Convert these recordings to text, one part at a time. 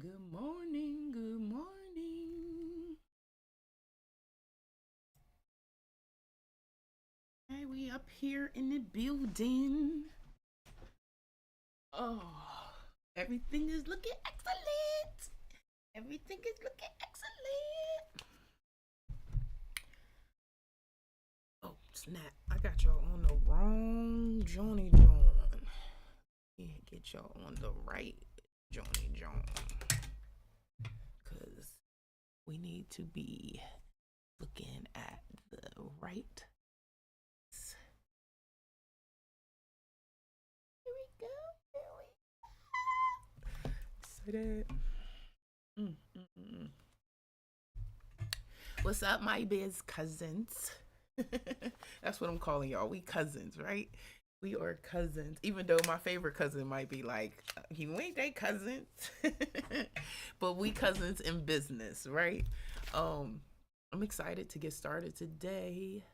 Good morning. Good morning. Hey, we up here in the building. Oh, everything is looking excellent. Everything is looking excellent. Oh, snap. I got y'all on the wrong Johnny John. Yeah, get y'all on the right Johnny John. Because we need to be looking at the right. Here we go. Say that. Mm, mm, mm. What's up, my biz cousins? That's what I'm calling y'all. We cousins, right? We are cousins. Even though my favorite cousin might be like, you ain't they cousins. But we cousins in business, right? Um, I'm excited to get started today.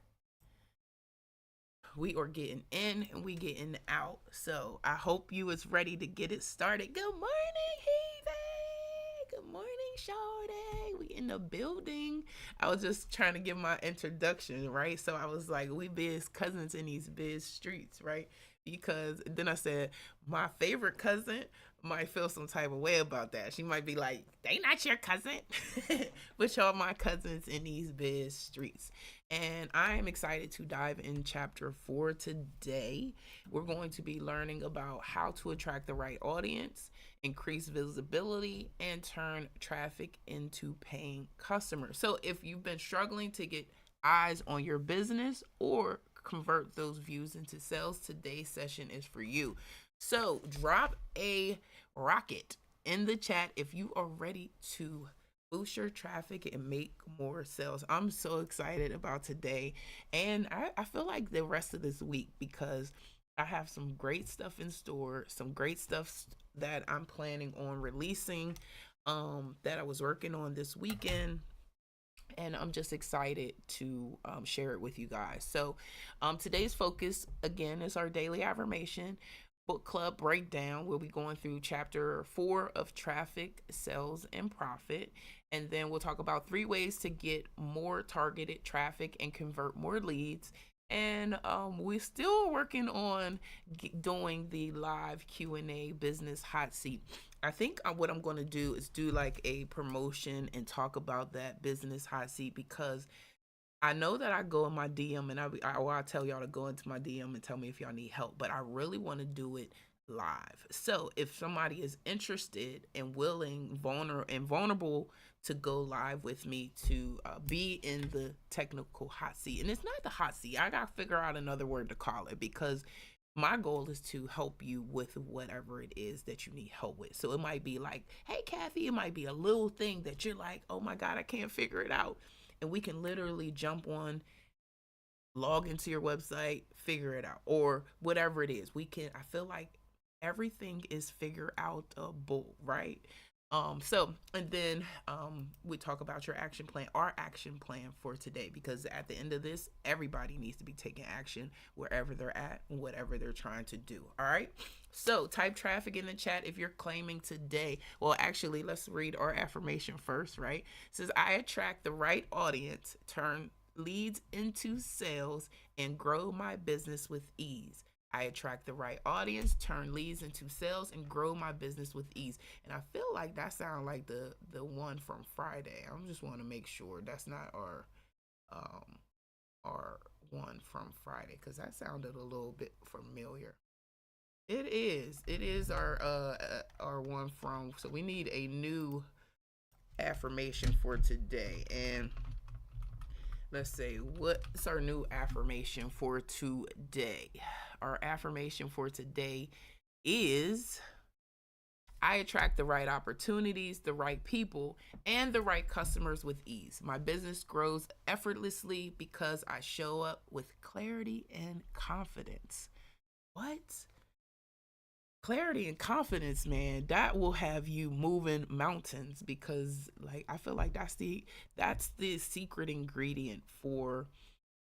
We are getting in and we getting out. So I hope you is ready to get it started. Good morning, Heavy. Good morning, Shawty. We in the building. I was just trying to give my introduction, right? So I was like, we biz cousins in these biz streets, right? Because then I said, my favorite cousin might feel some type of way about that. She might be like, they not your cousin. But y'all my cousins in these biz streets. And I am excited to dive in chapter 4 today. We're going to be learning about how to attract the right audience, increase visibility, and turn traffic into paying customers. So, if you've been struggling to get eyes on your business or convert those views into sales, today's session is for you. So, drop a rocket in the chat if you are ready to boost your traffic and make more sales. I'm so excited about today. And I feel like the rest of this week because I have some great stuff in store, some great stuff that I'm planning on releasing that I was working on this weekend. And I'm just excited to share it with you guys. So, today's focus again is our daily affirmation book club breakdown. We'll be going through chapter 4 of traffic, sales, and profit. And then we'll talk about 3 ways to get more targeted traffic and convert more leads. And we're still working on doing the live Q&A business hot seat. I think what I'm going to do is do like a promotion and talk about that business hot seat because I know that I go in my DM and I tell y'all to go into my DM and tell me if y'all need help, but I really want to do it live. So if somebody is interested and willing, vulnerable to go live with me to be in the technical hot seat, and it's not the hot seat. I gotta figure out another word to call it because my goal is to help you with whatever it is that you need help with. So it might be like, hey, Kathy, it might be a little thing that you're like, oh my God, I can't figure it out. And we can literally jump on, log into your website, figure it out, or whatever it is. I feel like everything is figure outable, right? And then we talk about your action plan, our action plan for today, because at the end of this, everybody needs to be taking action wherever they're at, whatever they're trying to do. All right. So type traffic in the chat if you're claiming today. Well, actually, let's read our affirmation first, right? It says, I attract the right audience, turn leads into sales, and grow my business with ease. I attract the right audience, turn leads into sales, and grow my business with ease. And I feel like that sounds like the one from Friday. I just want to make sure that's not um our one from Friday because that sounded a little bit familiar. It is. It is our one from. So we need a new affirmation for today. And let's say what's our new affirmation for today? Our affirmation for today is I attract the right opportunities, the right people, and the right customers with ease. My business grows effortlessly because I show up with clarity and confidence. What? Clarity and confidence, man, that will have you moving mountains because like I feel like that's the secret ingredient for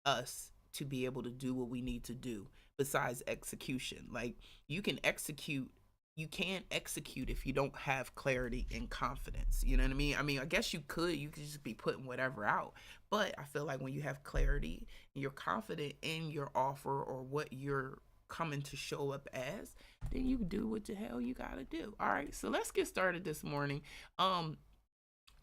us to be able to do what we need to do besides execution. Like you can execute you can't execute if you don't have clarity and confidence. You know what I mean? I mean, I guess you could just be putting whatever out. But I feel like when you have clarity and you're confident in your offer or what you're coming to show up as, then you do what the hell you gotta do. All right, so let's get started this morning. Um,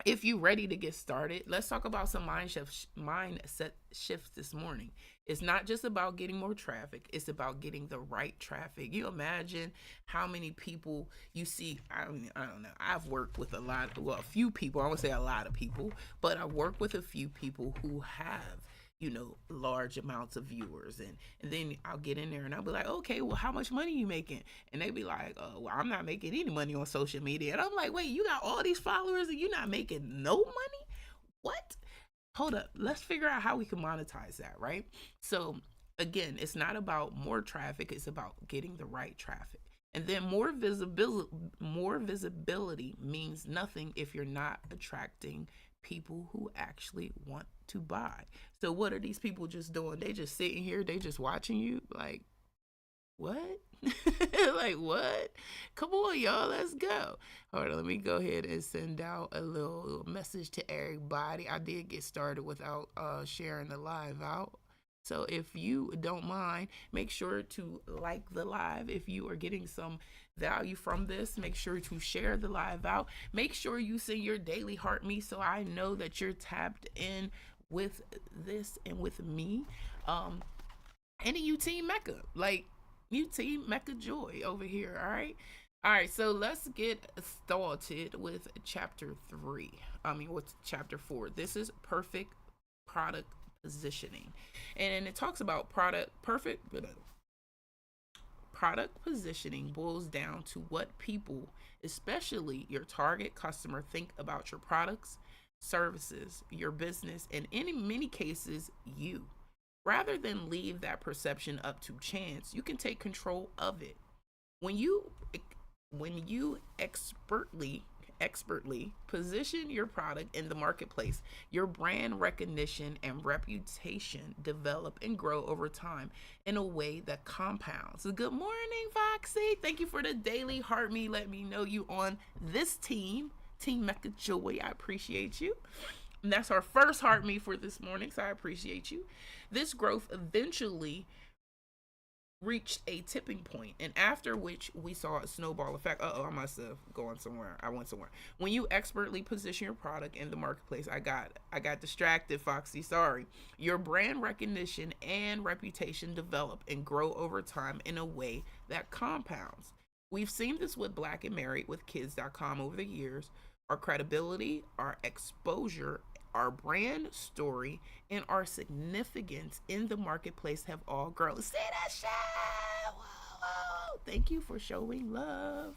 if you ready to get started, let's talk about some mindset shifts this morning. It's not just about getting more traffic, it's about getting the right traffic. You imagine how many people you see. I don't know, I've worked with a few people. I won't say a lot of people, but I work with a few people who have, large amounts of viewers. And then I'll get in there and I'll be like, okay, well, how much money you making? And they be like, well, I'm not making any money on social media. And I'm like, wait, you got all these followers and you're not making no money? What? Hold up. Let's figure out how we can monetize that, right? So again, it's not about more traffic, it's about getting the right traffic. And then more visibility means nothing if you're not attracting people who actually want to buy. So what are these people just doing? They just sitting here, they just watching you like, what? Like, what? Come on, y'all, let's go. All right, let me go ahead and send out a little message to everybody. I did get started without sharing the live out. So if you don't mind, make sure to like the live. If you are getting some value from this, make sure to share the live out. Make sure you send your daily heart me so I know that you're tapped in with this and with me. And you Team Mecca, like you Team Mecca Joy over here. All right, so let's get started with chapter 3. With chapter 4. This is perfect product positioning, and it talks about product positioning boils down to what people, especially your target customer, think about your products, services, your business, and in many cases you. Rather than leave that perception up to chance, you can take control of it. When you expertly position your product in the marketplace, your brand recognition and reputation develop and grow over time in a way that compounds. So good morning, Foxy. Thank you for the daily heart me. Let me know you on this Team Mecca Joy. I appreciate you. And that's our first heart me for this morning, so I appreciate you. This growth eventually reached a tipping point, and after which we saw a snowball effect. I must have gone somewhere. I went somewhere. When you expertly position your product in the marketplace, I got distracted, Foxy. Sorry. Your brand recognition and reputation develop and grow over time in a way that compounds. We've seen this with Black and Married with Kids.com over the years. Our credibility, our exposure, our brand story, and our significance in the marketplace have all grown. See that shit? Whoa. Thank you for showing love.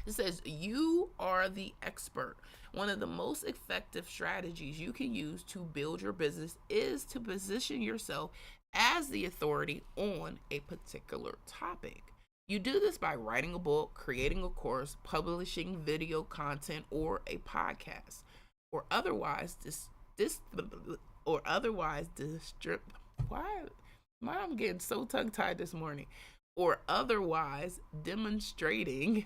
It says, you are the expert. One of the most effective strategies you can use to build your business is to position yourself as the authority on a particular topic. You do this by writing a book, creating a course, publishing video content, or a podcast, or otherwise why I'm getting so tongue tied this morning, or otherwise demonstrating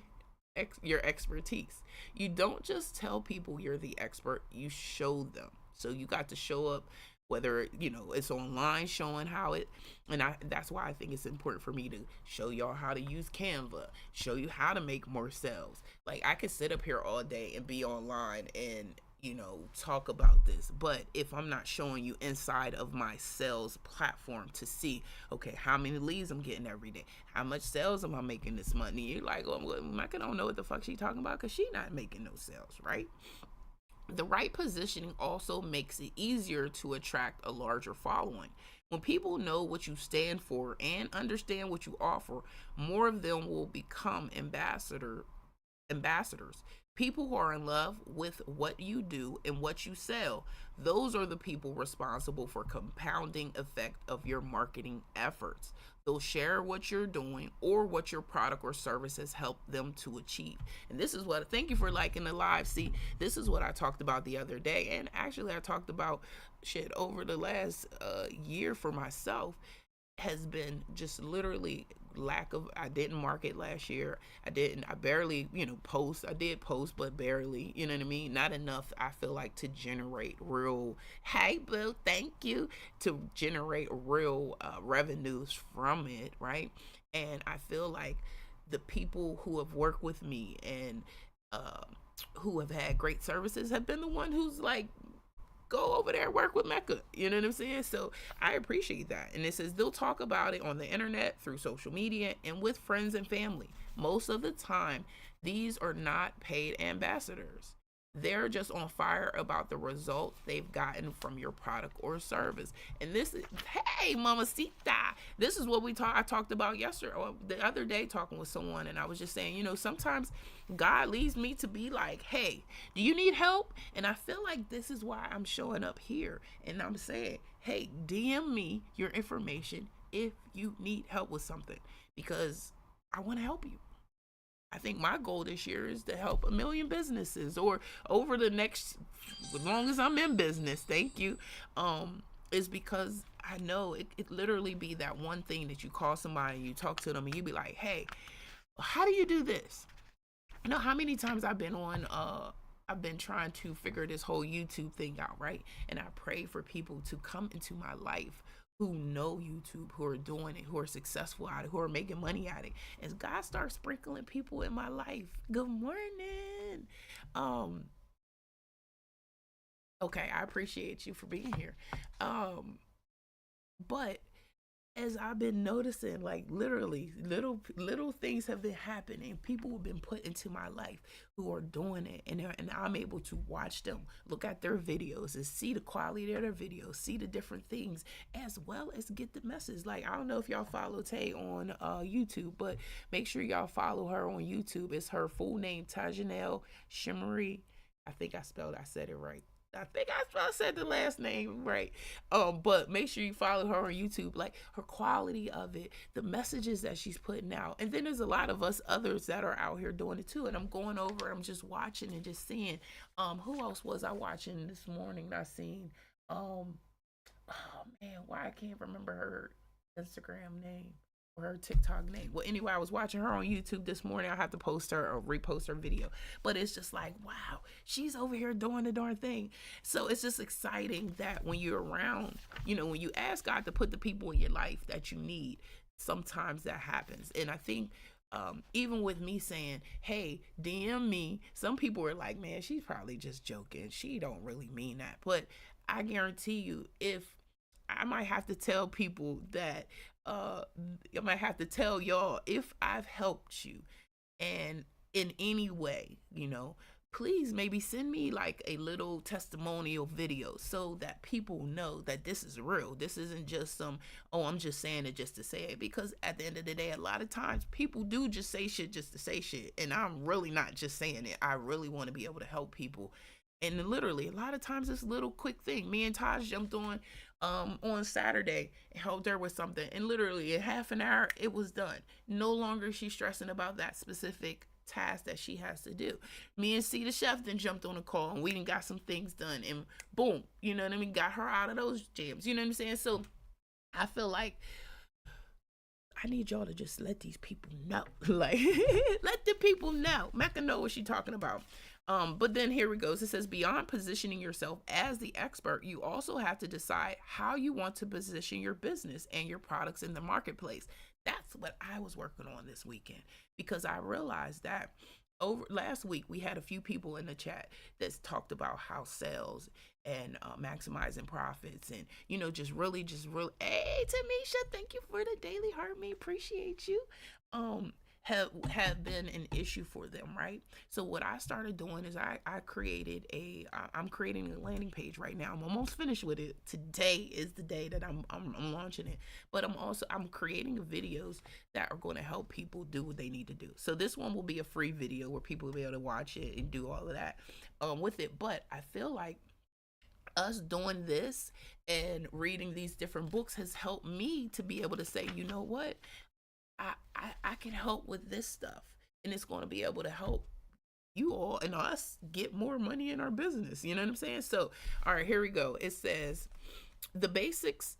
your expertise. You don't just tell people you're the expert, you show them. So you got to show up, whether it's online, showing how it, and that's why I think it's important for me to show y'all how to use Canva, show you how to make more sales. Like, I could sit up here all day and be online and talk about this, but if I'm not showing you inside of my sales platform to see, okay, how many leads I'm getting every day, how much sales am I making this month, and you're like, well, Micah don't know what the fuck she talking about because she not making no sales, right? The right positioning also makes it easier to attract a larger following. When people know what you stand for and understand what you offer, more of them will become ambassadors. People who are in love with what you do and what you sell, those are the people responsible for compounding effect of your marketing efforts. They'll share what you're doing or what your product or service has helped them to achieve. And this is what, thank you for liking the live. See, this is what I talked about the other day. And actually I talked about shit over the last year for myself, has been just literally lack of, I didn't market last year. I barely, post. I did post, but barely, you know what I mean? Not enough, I feel like, to generate real, hey, boo, thank you, to generate real revenues from it, right? And I feel like the people who have worked with me and uh, who have had great services have been the one who's like, go over there and work with Mecca. You know what I'm saying? So I appreciate that. And it says they'll talk about it on the internet, through social media, and with friends and family. Most of the time, these are not paid ambassadors. They're just on fire about the results they've gotten from your product or service. And this is, hey, mamacita, this is what I talked about yesterday or the other day, talking with someone, and I was just saying, sometimes God leads me to be like, hey, do you need help? And I feel like this is why I'm showing up here, and I'm saying, hey, DM me your information if you need help with something, because I want to help you. I think my goal this year is to help 1 million businesses, or over the next, as long as I'm in business, thank you, is because I know it literally be that one thing that you call somebody, you talk to them, and you be like, hey, how do you do this? You know how many times I've been trying to figure this whole YouTube thing out, right? And I pray for people to come into my life who know YouTube, who are doing it, who are successful at it, who are making money at it. As God starts sprinkling people in my life. Good morning. Okay, I appreciate you for being here. But as I've been noticing, like, literally little things have been happening. People have been put into my life who are doing it, and I'm able to watch them, look at their videos, and see the quality of their videos, see the different things, as well as get the message. Like, I don't know if y'all follow Tay on YouTube, but make sure y'all follow her on YouTube. It's her full name, Tajanelle Shimmery. I think I said it right. I think I said the last name right. But make sure you follow her on YouTube. Like, her quality of it, the messages that she's putting out. And then there's a lot of us others that are out here doing it too. And I'm going over, I'm just watching and just seeing. Who else was I watching this morning? I seen oh man, why I can't remember her Instagram name or her TikTok name. Well, anyway, I was watching her on YouTube this morning. I'll have to post her or repost her video. But it's just like, wow, she's over here doing the darn thing. So it's just exciting that when you're around, when you ask God to put the people in your life that you need, sometimes that happens. And I think even with me saying, hey, DM me, some people are like, man, she's probably just joking. She don't really mean that. But I guarantee you, if I might have to tell people that I might have to tell y'all, if I've helped you and in any way, please maybe send me like a little testimonial video so that people know that this is real. This isn't just I'm just saying it just to say it, because at the end of the day, a lot of times people do just say shit just to say shit. And I'm really not just saying it. I really want to be able to help people. And literally, a lot of times it's a little quick thing. Me and Taj jumped on Saturday and helped her with something. And literally in half an hour, it was done. No longer she's stressing about that specific task that she has to do. Me and C the chef then jumped on a call, and we done got some things done. And boom, you know what I mean? Got her out of those jams. You know what I'm saying? So I feel like I need y'all to just let these people know. Like, let the people know. Mecca know what she's talking about. But then here it goes. It says, beyond positioning yourself as the expert, you also have to decide how you want to position your business and your products in the marketplace. That's what I was working on this weekend, because I realized that over last week we had a few people in the chat that talked about house sales and maximizing profits, and just really hey Tamisha, thank you for the daily heart, me appreciate you, have been an issue for them, right? So what I started doing is I'm creating a landing page right now. I'm almost finished with it. Today is the day that I'm launching it. But I'm creating videos that are going to help people do what they need to do. So this one will be a free video where people will be able to watch it and do all of that with it. But I feel like us doing this and reading these different books has helped me to be able to say, you know what? I can help with this stuff, and it's going to be able to help you all and us get more money in our business. You know what I'm saying? So, all right, here we go. It says, The basics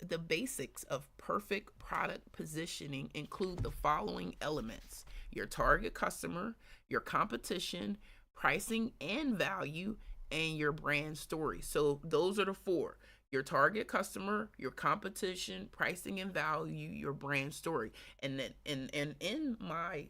of perfect product positioning include the following elements: your target customer, your competition, pricing and value, and your brand story. So those are the four: your target customer, your competition, pricing and value, your brand story. And then in my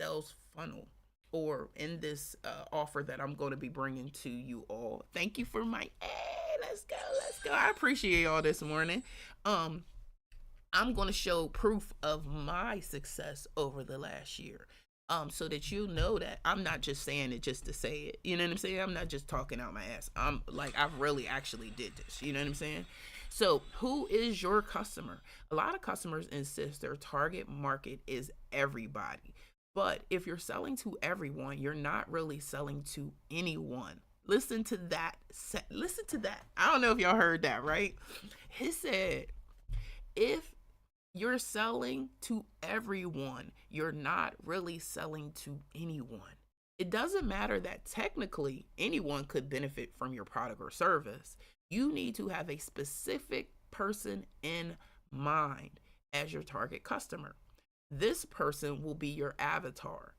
sales funnel, or in this offer that I'm going to be bringing to you all. Thank you for my, hey, let's go, let's go. I appreciate y'all this morning. Um, I'm going to show proof of my success over the last year. So that you know that I'm not just saying it just to say it. You know what I'm saying? I'm not just talking out my ass. I'm like, I've really actually did this. You know what I'm saying? So, who is your customer? A lot of customers insist their target market is everybody. But if you're selling to everyone, you're not really selling to anyone. Listen to that. Listen to that. I don't know if y'all heard that, right? He said, if you're selling to everyone, you're not really selling to anyone. It doesn't matter that technically anyone could benefit from your product or service. You need to have a specific person in mind as your target customer. This person will be your avatar,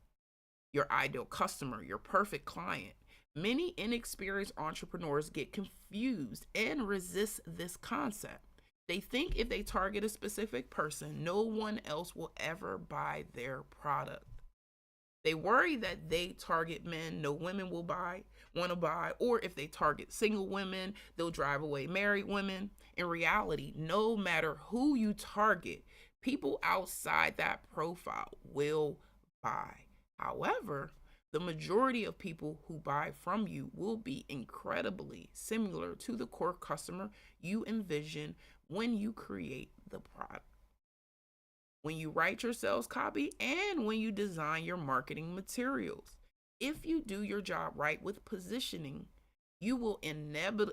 your ideal customer, your perfect client. Many inexperienced entrepreneurs get confused and resist this concept. They think if they target a specific person, no one else will ever buy their product. They worry that they target men, no women will want to buy, or if they target single women, they'll drive away married women. In reality, no matter who you target, people outside that profile will buy. However, the majority of people who buy from you will be incredibly similar to the core customer you envision when you create the product, when you write your sales copy, and when you design your marketing materials. If you do your job right with positioning, you will inevitably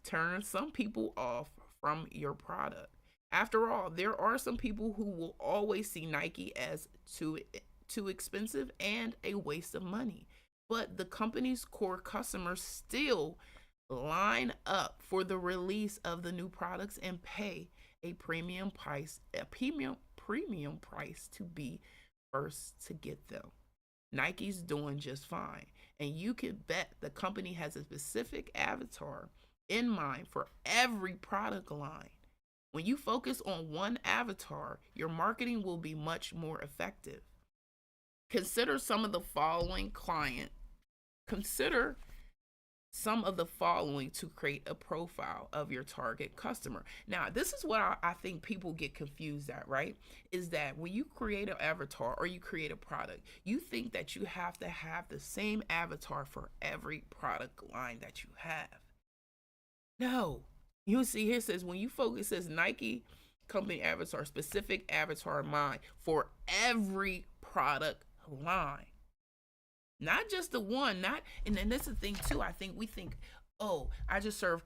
turn some people off from your product. After all, there are some people who will always see Nike as too expensive and a waste of money. But the company's core customers still line up for the release of the new products and pay a premium price to be first to get them. Nike's doing just fine, and you can bet the company has a specific avatar in mind for every product line. When you focus on one avatar, your marketing will be much more effective. Consider some of the following client. Consider some of the following to create a profile of your target customer. Now, this is what I think people get confused at, right? Is that when you create an avatar or you create a product, you think that you have to have the same avatar for every product line that you have. No. You see here it says when you focus, it says Nike company avatar, specific avatar in mind for every product line. Not just the one, not, and then that's the thing too. I think we think, oh, I just serve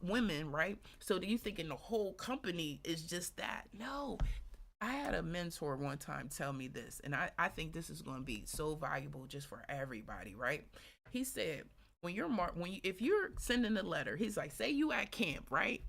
women, right? So do you thinking the whole company is just that? No. I had a mentor one time tell me this, and I think this is going to be so valuable just for everybody, right? He said, if you're sending a letter, he's like, say you at camp, right?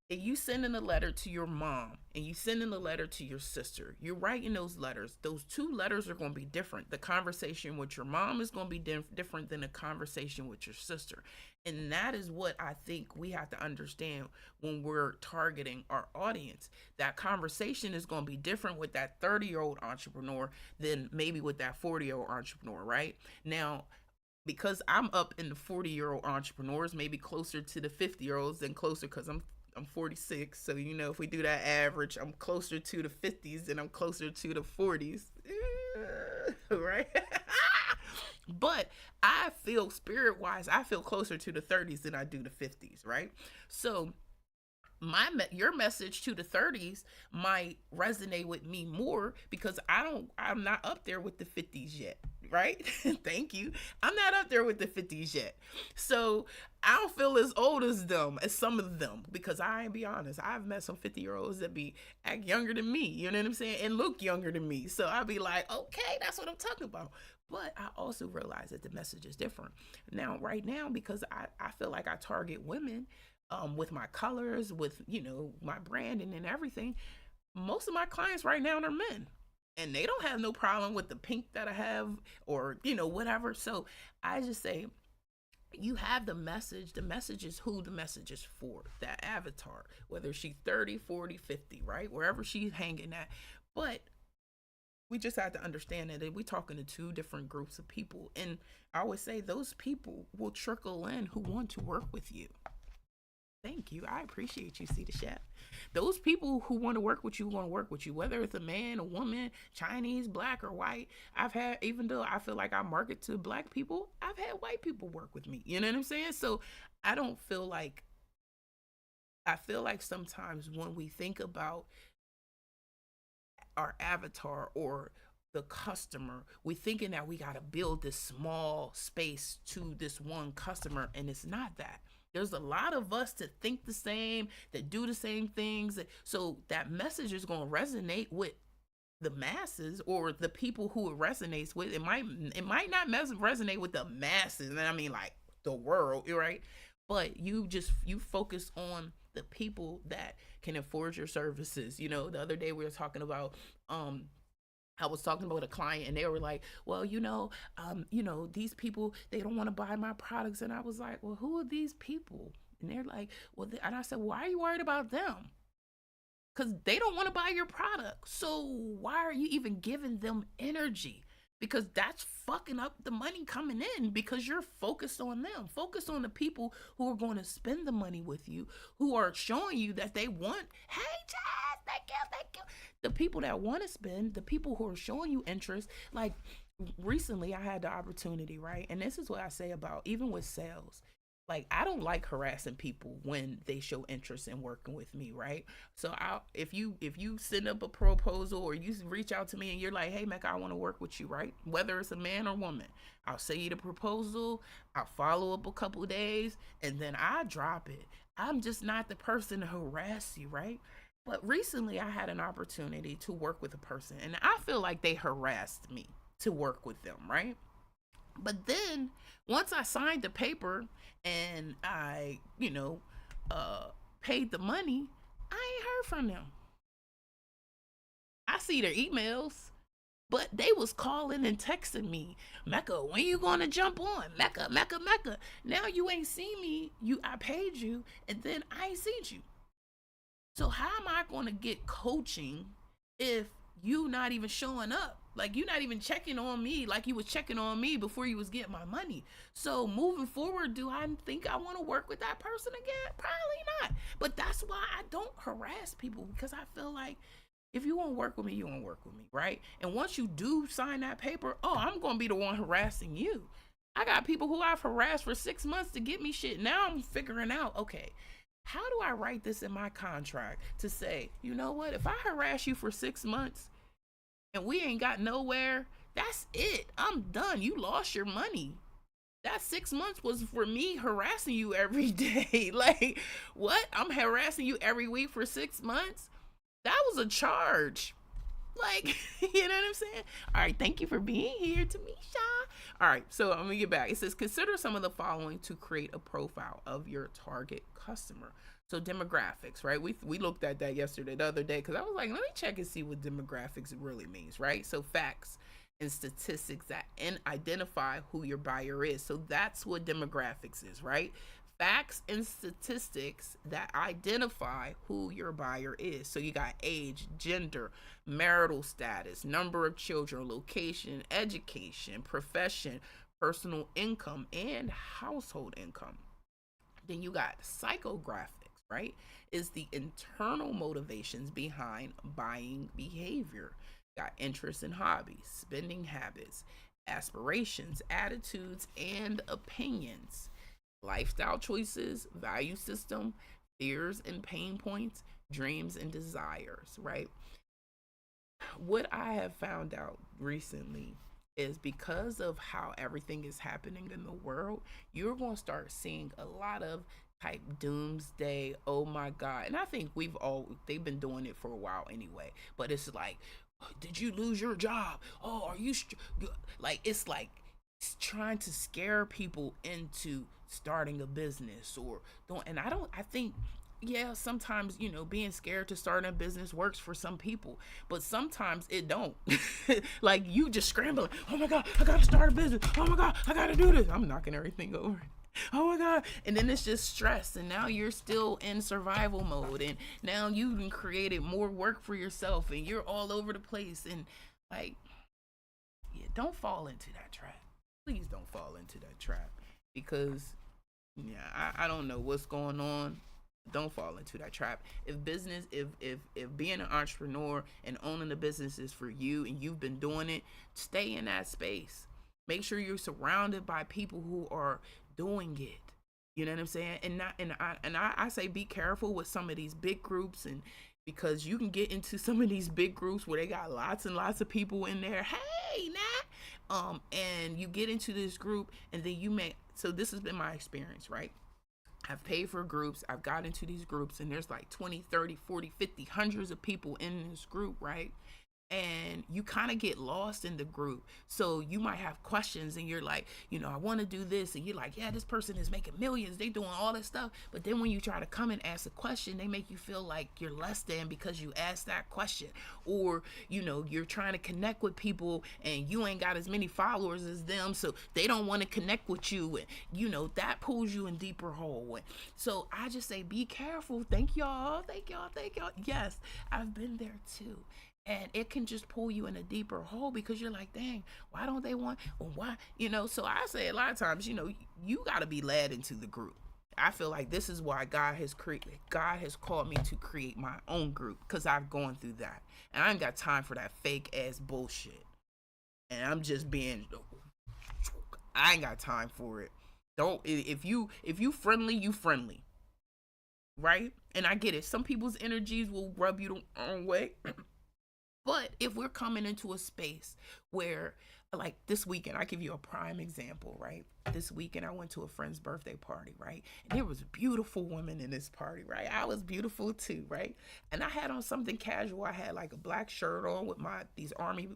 And you sending a letter to your mom and you sending a letter to your sister, you're writing those letters. Those two letters are going to be different. The conversation with your mom is going to be different than the conversation with your sister. And that is what I think we have to understand when we're targeting our audience. That conversation is going to be different with that 30-year-old entrepreneur than maybe with that 40-year-old entrepreneur, right? Now, because I'm up in the 40-year-old entrepreneurs, maybe closer to the 50-year-olds than closer, because I'm 46, so if we do that average, I'm closer to the 50s than I'm closer to the 40s, right? But I feel spirit-wise, I feel closer to the 30s than I do the 50s, right? So your message to the 30s might resonate with me more because I'm not up there with the 50s yet, right? Thank you. I'm not up there with the 50s yet. So I don't feel as old as them, as some of them, because I ain't be honest, I've met some 50-year-olds that act younger than me, you know what I'm saying? And look younger than me. So I'll be like, okay, that's what I'm talking about. But I also realize that the message is different. Now, right now, because I feel like I target women, with my colors, with, you know, my branding and everything. Most of my clients right now are men, and they don't have no problem with the pink that I have, or, you know, whatever. So I just say, you have the message. The message is who the message is for, that avatar, whether she's 30, 40, 50, right? Wherever she's hanging at. But we just have to understand that we're talking to two different groups of people. And I always say those people will trickle in who want to work with you. Thank you. I appreciate you, See the Chef. Those people who want to work with you want to work with you, whether it's a man, a woman, Chinese, black, or white. I've had, even though I feel like I market to black people, I've had white people work with me. You know what I'm saying? So I don't feel like, I feel like sometimes when we think about our avatar or the customer, we thinking that we got to build this small space to this one customer, and it's not that. There's a lot of us that think the same, that do the same things, so that message is going to resonate with the masses, or the people who it resonates with. It might not resonate with the masses, and I mean like the world, right? But you focus on the people that can afford your services. You know, the other day we were talking about, I was talking about a client, and they were like, well, these people, they don't want to buy my products. And I was like, well, who are these people? And they're like, well, and I said, why are you worried about them? Because they don't want to buy your product. So why are you even giving them energy? Because that's fucking up the money coming in, because you're focused on them. Focus on the people who are going to spend the money with you, who are showing you that they want, hey, Chaz, thank you, thank you. The people that want to spend, the people who are showing you interest. Like recently I had the opportunity, right? And this is what I say about, even with sales, like I don't like harassing people when they show interest in working with me, right? So if you send up a proposal, or you reach out to me and you're like, hey Mecca, I want to work with you, right? Whether it's a man or woman, I'll send you the proposal, I'll follow up a couple of days, and then I drop it. I'm just not the person to harass you, right? But recently I had an opportunity to work with a person, and I feel like they harassed me to work with them, right? But then once I signed the paper and I, paid the money, I ain't heard from them. I see their emails, but they was calling and texting me, Mecca, when you gonna jump on? Mecca, Mecca, Mecca. Now you ain't seen me. I paid you, and then I ain't seen you. So how am I gonna get coaching if you not even showing up? Like, you not even checking on me like you was checking on me before you was getting my money. So moving forward, do I think I want to work with that person again? Probably not. But that's why I don't harass people, because I feel like if you want to work with me, you want to work with me, right? And once you do sign that paper, oh, I'm going to be the one harassing you. I got people who I've harassed for 6 months to get me shit. Now I'm figuring out, okay, how do I write this in my contract to say, you know what, if I harass you for 6 months and we ain't got nowhere, that's it. I'm done. You lost your money. That 6 months was for me harassing you every day. Like, what? I'm harassing you every week for 6 months? That was a charge. Like, you know what I'm saying? All right, thank you for being here, Tamisha. All right, so I'm gonna get back. It says, consider some of the following to create a profile of your target customer. So demographics, right? We looked at that the other day, because I was like, let me check and see what demographics really means, right? So facts and statistics that identify who your buyer is. So that's what demographics is, right? Facts and statistics that identify who your buyer is. So you got age, gender, marital status, number of children, location, education, profession, personal income, and household income. Then you got psychographics, right? Is the internal motivations behind buying behavior. Got interests and hobbies, spending habits, aspirations, attitudes, and opinions, lifestyle choices, value system, fears and pain points, dreams and desires, right? What I have found out recently is, because of how everything is happening in the world, you're going to start seeing a lot of type doomsday, oh my God. And I think they've been doing it for a while anyway, but it's like, did you lose your job? Oh, are you like, it's like trying to scare people into starting a business or don't. And I think, yeah, sometimes, being scared to start a business works for some people, but sometimes it don't. Like, you just scrambling, oh my god, I gotta start a business, oh my god, I gotta do this, I'm knocking everything over, oh my god. And then it's just stress, and now you're still in survival mode, and now you've created more work for yourself, and you're all over the place. And like, yeah, don't fall into that trap. Please don't fall into that trap, because yeah, I don't know what's going on. Don't fall into that trap. If business, if being an entrepreneur and owning a business is for you and you've been doing it, stay in that space. Make sure you're surrounded by people who are doing it. You know what I'm saying? And not and I say be careful with some of these big groups, and because you can get into some of these big groups where they got lots and lots of people in there. Hey, and you get into this group, and then you may. So this has been my experience, right? I've paid for groups. I've got into these groups, and there's like 20, 30, 40, 50, hundreds of people in this group, right? And you kind of get lost in the group. So you might have questions, and you're like, I want to do this. And you're like, yeah, this person is making millions. They doing all this stuff. But then when you try to come and ask a question, they make you feel like you're less than because you asked that question. Or, you're trying to connect with people and you ain't got as many followers as them. So they don't want to connect with you. And, that pulls you in deeper hole. And so I just say, be careful. Thank y'all. Thank y'all. Thank y'all. Yes, I've been there too. And it can just pull you in a deeper hole, because you're like, dang, why don't they want, or why, so I say a lot of times, you got to be led into the group. I feel like this is why God has called me to create my own group, because I've gone through that, and I ain't got time for that fake ass bullshit. And I'm just being, I ain't got time for it. Don't, if you friendly, you friendly, right? And I get it, some people's energies will rub you the wrong way. But if we're coming into a space where, like this weekend, I give you a prime example, right? This weekend, I went to a friend's birthday party, right? And there was beautiful women in this party, right? I was beautiful too, right? And I had on something casual. I had like a black shirt on with these army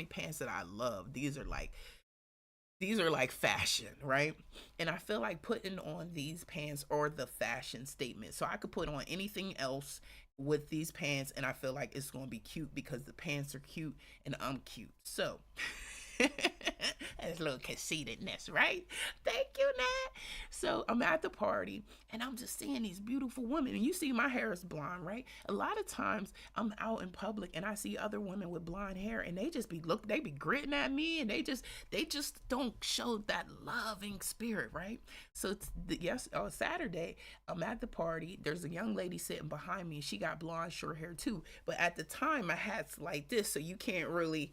pants that I love. These are like fashion, right? And I feel like putting on these pants are the fashion statement. So I could put on anything else with these pants, and I feel like it's going to be cute because the pants are cute and I'm cute. So that's a little conceitedness, right? Thank you, Nat. So I'm at the party, and I'm just seeing these beautiful women. And you see my hair is blonde, right? A lot of times I'm out in public and I see other women with blonde hair, and they just they be gritting at me, and they just don't show that loving spirit, right? So Saturday, I'm at the party. There's a young lady sitting behind me. She got blonde short hair too. But at the time, my hat's like this, so you can't really,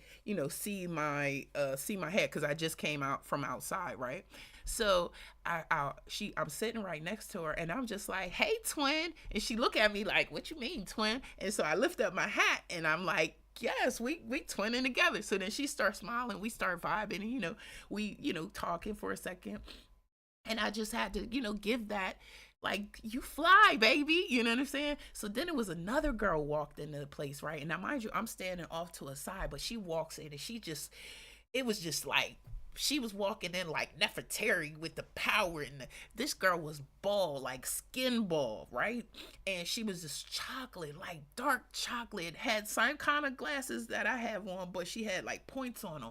see my head, because I just came out from outside, right? So I'm sitting right next to her, and I'm just like, "Hey, twin," and she look at me like, "What you mean, twin?" And so I lift up my hat, and I'm like, "Yes, we twinning together." So then she starts smiling, we start vibing, and we talking for a second, and I just had to give that, like, you fly, baby, you know what I'm saying? So then it was another girl walked into the place, right? And now, mind you, I'm standing off to a side, but she walks in, and it was just like, she was walking in like Nefertari with the power, and this girl was bald, like skin bald, right? And she was just chocolate, like dark chocolate, had same kind of glasses that I have on, but she had like points on them.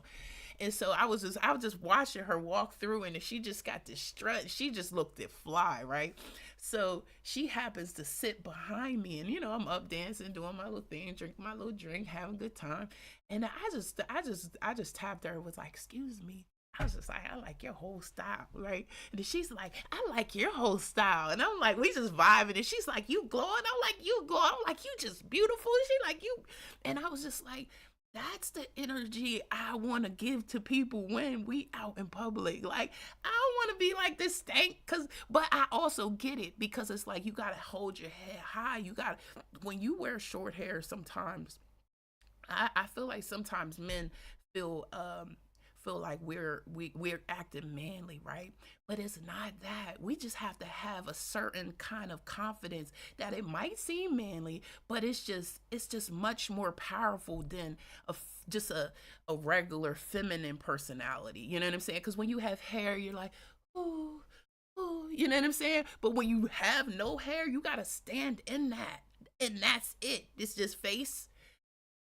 And so I was just watching her walk through, and she just got this strut. She just looked at fly, right? So she happens to sit behind me, and I'm up dancing, doing my little thing, drinking my little drink, having a good time. And I just tapped her and was like, "Excuse me." I was just like, "I like your whole style," right? And then she's like, "I like your whole style." And I'm like, we just vibing. And she's like, "You glowing?" I'm like, "You glowing?" I'm like, "You just beautiful." And she like, "You." And I was just like, that's the energy I want to give to people when we out in public. Like, I don't want to be like this stank, but I also get it, because it's like, you got to hold your head high. When you wear short hair, sometimes I feel like sometimes men feel feel like we're acting manly, right? But it's not that. We just have to have a certain kind of confidence that it might seem manly, but it's just much more powerful than just a regular feminine personality. You know what I'm saying? Because when you have hair, you're like, "Ooh, You know what I'm saying? But when you have no hair, you gotta stand in that. And that's it. It's just face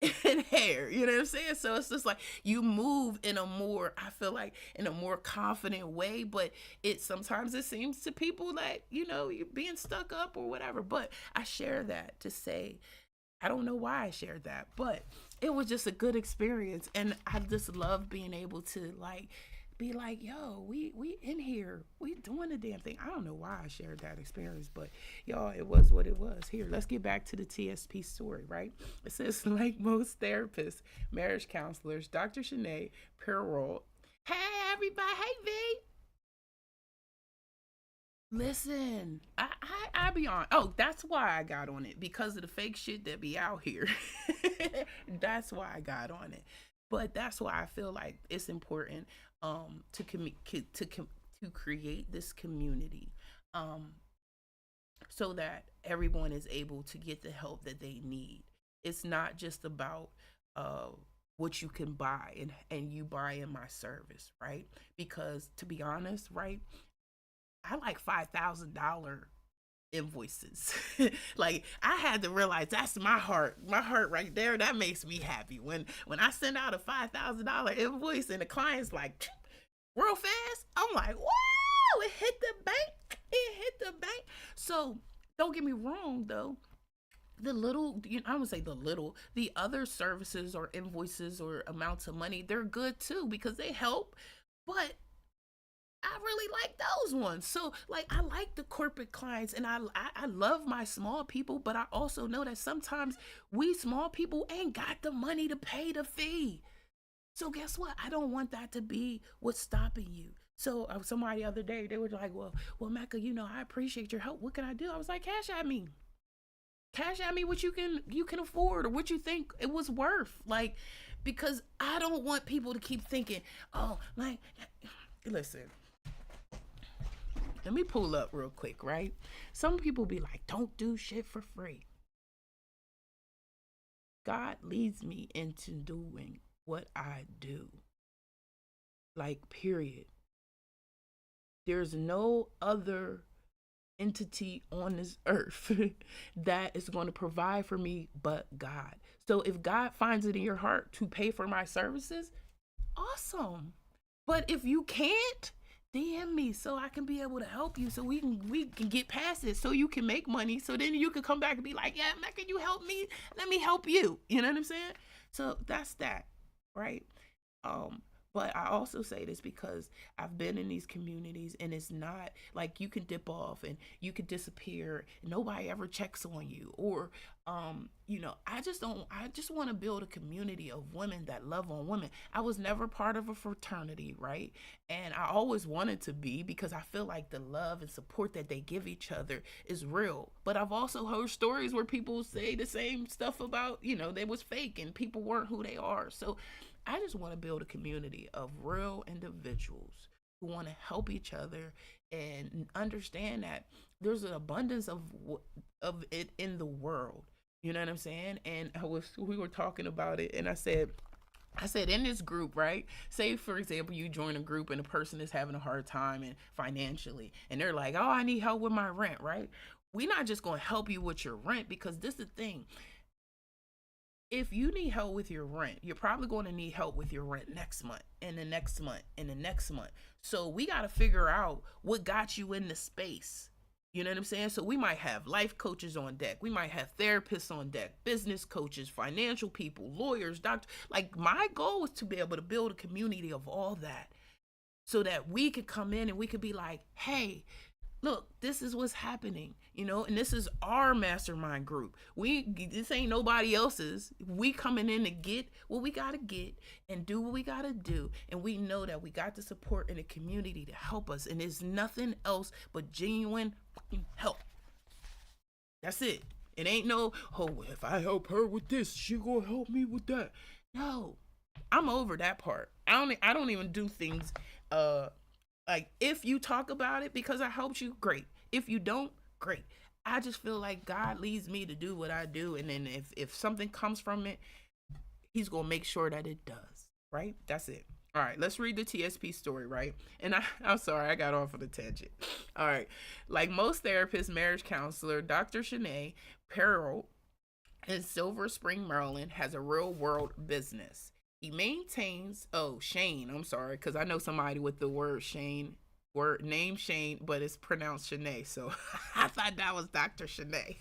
and hair. You know what I'm saying? So it's just like you move in a more, I feel like in a more confident way, but it sometimes it seems to people like, you're being stuck up or whatever. But I share that to say I don't know why I shared that, but it was just a good experience, and I just love being able to like be like, yo, we in here, we doing the damn thing. I don't know why I shared that experience, but y'all, it was what it was. Here, let's get back to the TSP story, right? It says, like most therapists, marriage counselors, Dr. Shanae Perrault. Hey, everybody. Hey, V. Listen, I be on. Oh, that's why I got on it, because of the fake shit that be out here. That's why I got on it. But that's why I feel like it's important to to create this community um so that everyone is able to get the help that they need. It's not just about uh what you can buy and you buy in my service, right? Because to be honest, right, I like $5,000 invoices. Like I had to realize that's my heart right there. That makes me happy when I send out a $5,000 invoice and the client's like real fast. I'm like, whoa! It hit the bank. It hit the bank. So don't get me wrong though. The little, I would say the other services or invoices or amounts of money, they're good too because they help. But I really like those ones. So like I like the corporate clients and I love my small people, but I also know that sometimes we small people ain't got the money to pay the fee. So guess what? I don't want that to be what's stopping you. So somebody the other day they were like, well, Mecca, I appreciate your help. What can I do? I was like, cash at me what you can afford or what you think it was worth. Like, because I don't want people to keep thinking, oh, like, listen, let me pull up real quick, right? Some people be like, don't do shit for free. God leads me into doing what I do. Like, period. There's no other entity on this earth that is going to provide for me but God. So if God finds it in your heart to pay for my services, awesome. But if you can't, DM me so I can be able to help you so we can get past it so you can make money so then you can come back and be like, yeah, man, can you help me? Let me help you. You know what I'm saying? So that's that, right? Um, but I also say this because I've been in these communities and it's not like you can dip off and you can disappear. Nobody ever checks on you. Or, I just don't, I just want to build a community of women that love on women. I was never part of a fraternity, right? And I always wanted to be because I feel like the love and support that they give each other is real. But I've also heard stories where people say the same stuff about, they was fake and people weren't who they are. So I just want to build a community of real individuals who want to help each other and understand that there's an abundance of it in the world. You know what I'm saying? And we were talking about it, and I said in this group, right? Say for example, you join a group and a person is having a hard time and financially, and they're like, "Oh, I need help with my rent," right? We're not just going to help you with your rent because this is the thing, if you need help with your rent, you're probably going to need help with your rent next month and the next month and the next month. So we got to figure out what got you in the space. You know what I'm saying? So we might have life coaches on deck. We might have therapists on deck, business coaches, financial people, lawyers, doctors. Like my goal is to be able to build a community of all that so that we could come in and we could be like, hey, look, this is what's happening, and this is our mastermind group. This ain't nobody else's. We coming in to get what we gotta get and do what we gotta do, and we know that we got the support in the community to help us, and it's nothing else but genuine fucking help. That's it. It ain't no, oh, if I help her with this, she gonna help me with that. No, I'm over that part. I don't even do things. Like if you talk about it because I helped you, great. If you don't, great. I just feel like God leads me to do what I do, and then if something comes from it, He's gonna make sure that it does. Right? That's it. All right, let's read the TSP story, right? And I'm sorry, I got off on a tangent. All right, like most therapists, marriage counselor Dr. Shanae Perrault in Silver Spring, Maryland, has a real world business. He maintains, oh, Shane, I'm sorry, because I know somebody with the word Shane, word name Shane, but it's pronounced Shanae. So I thought that was Dr. Shanae.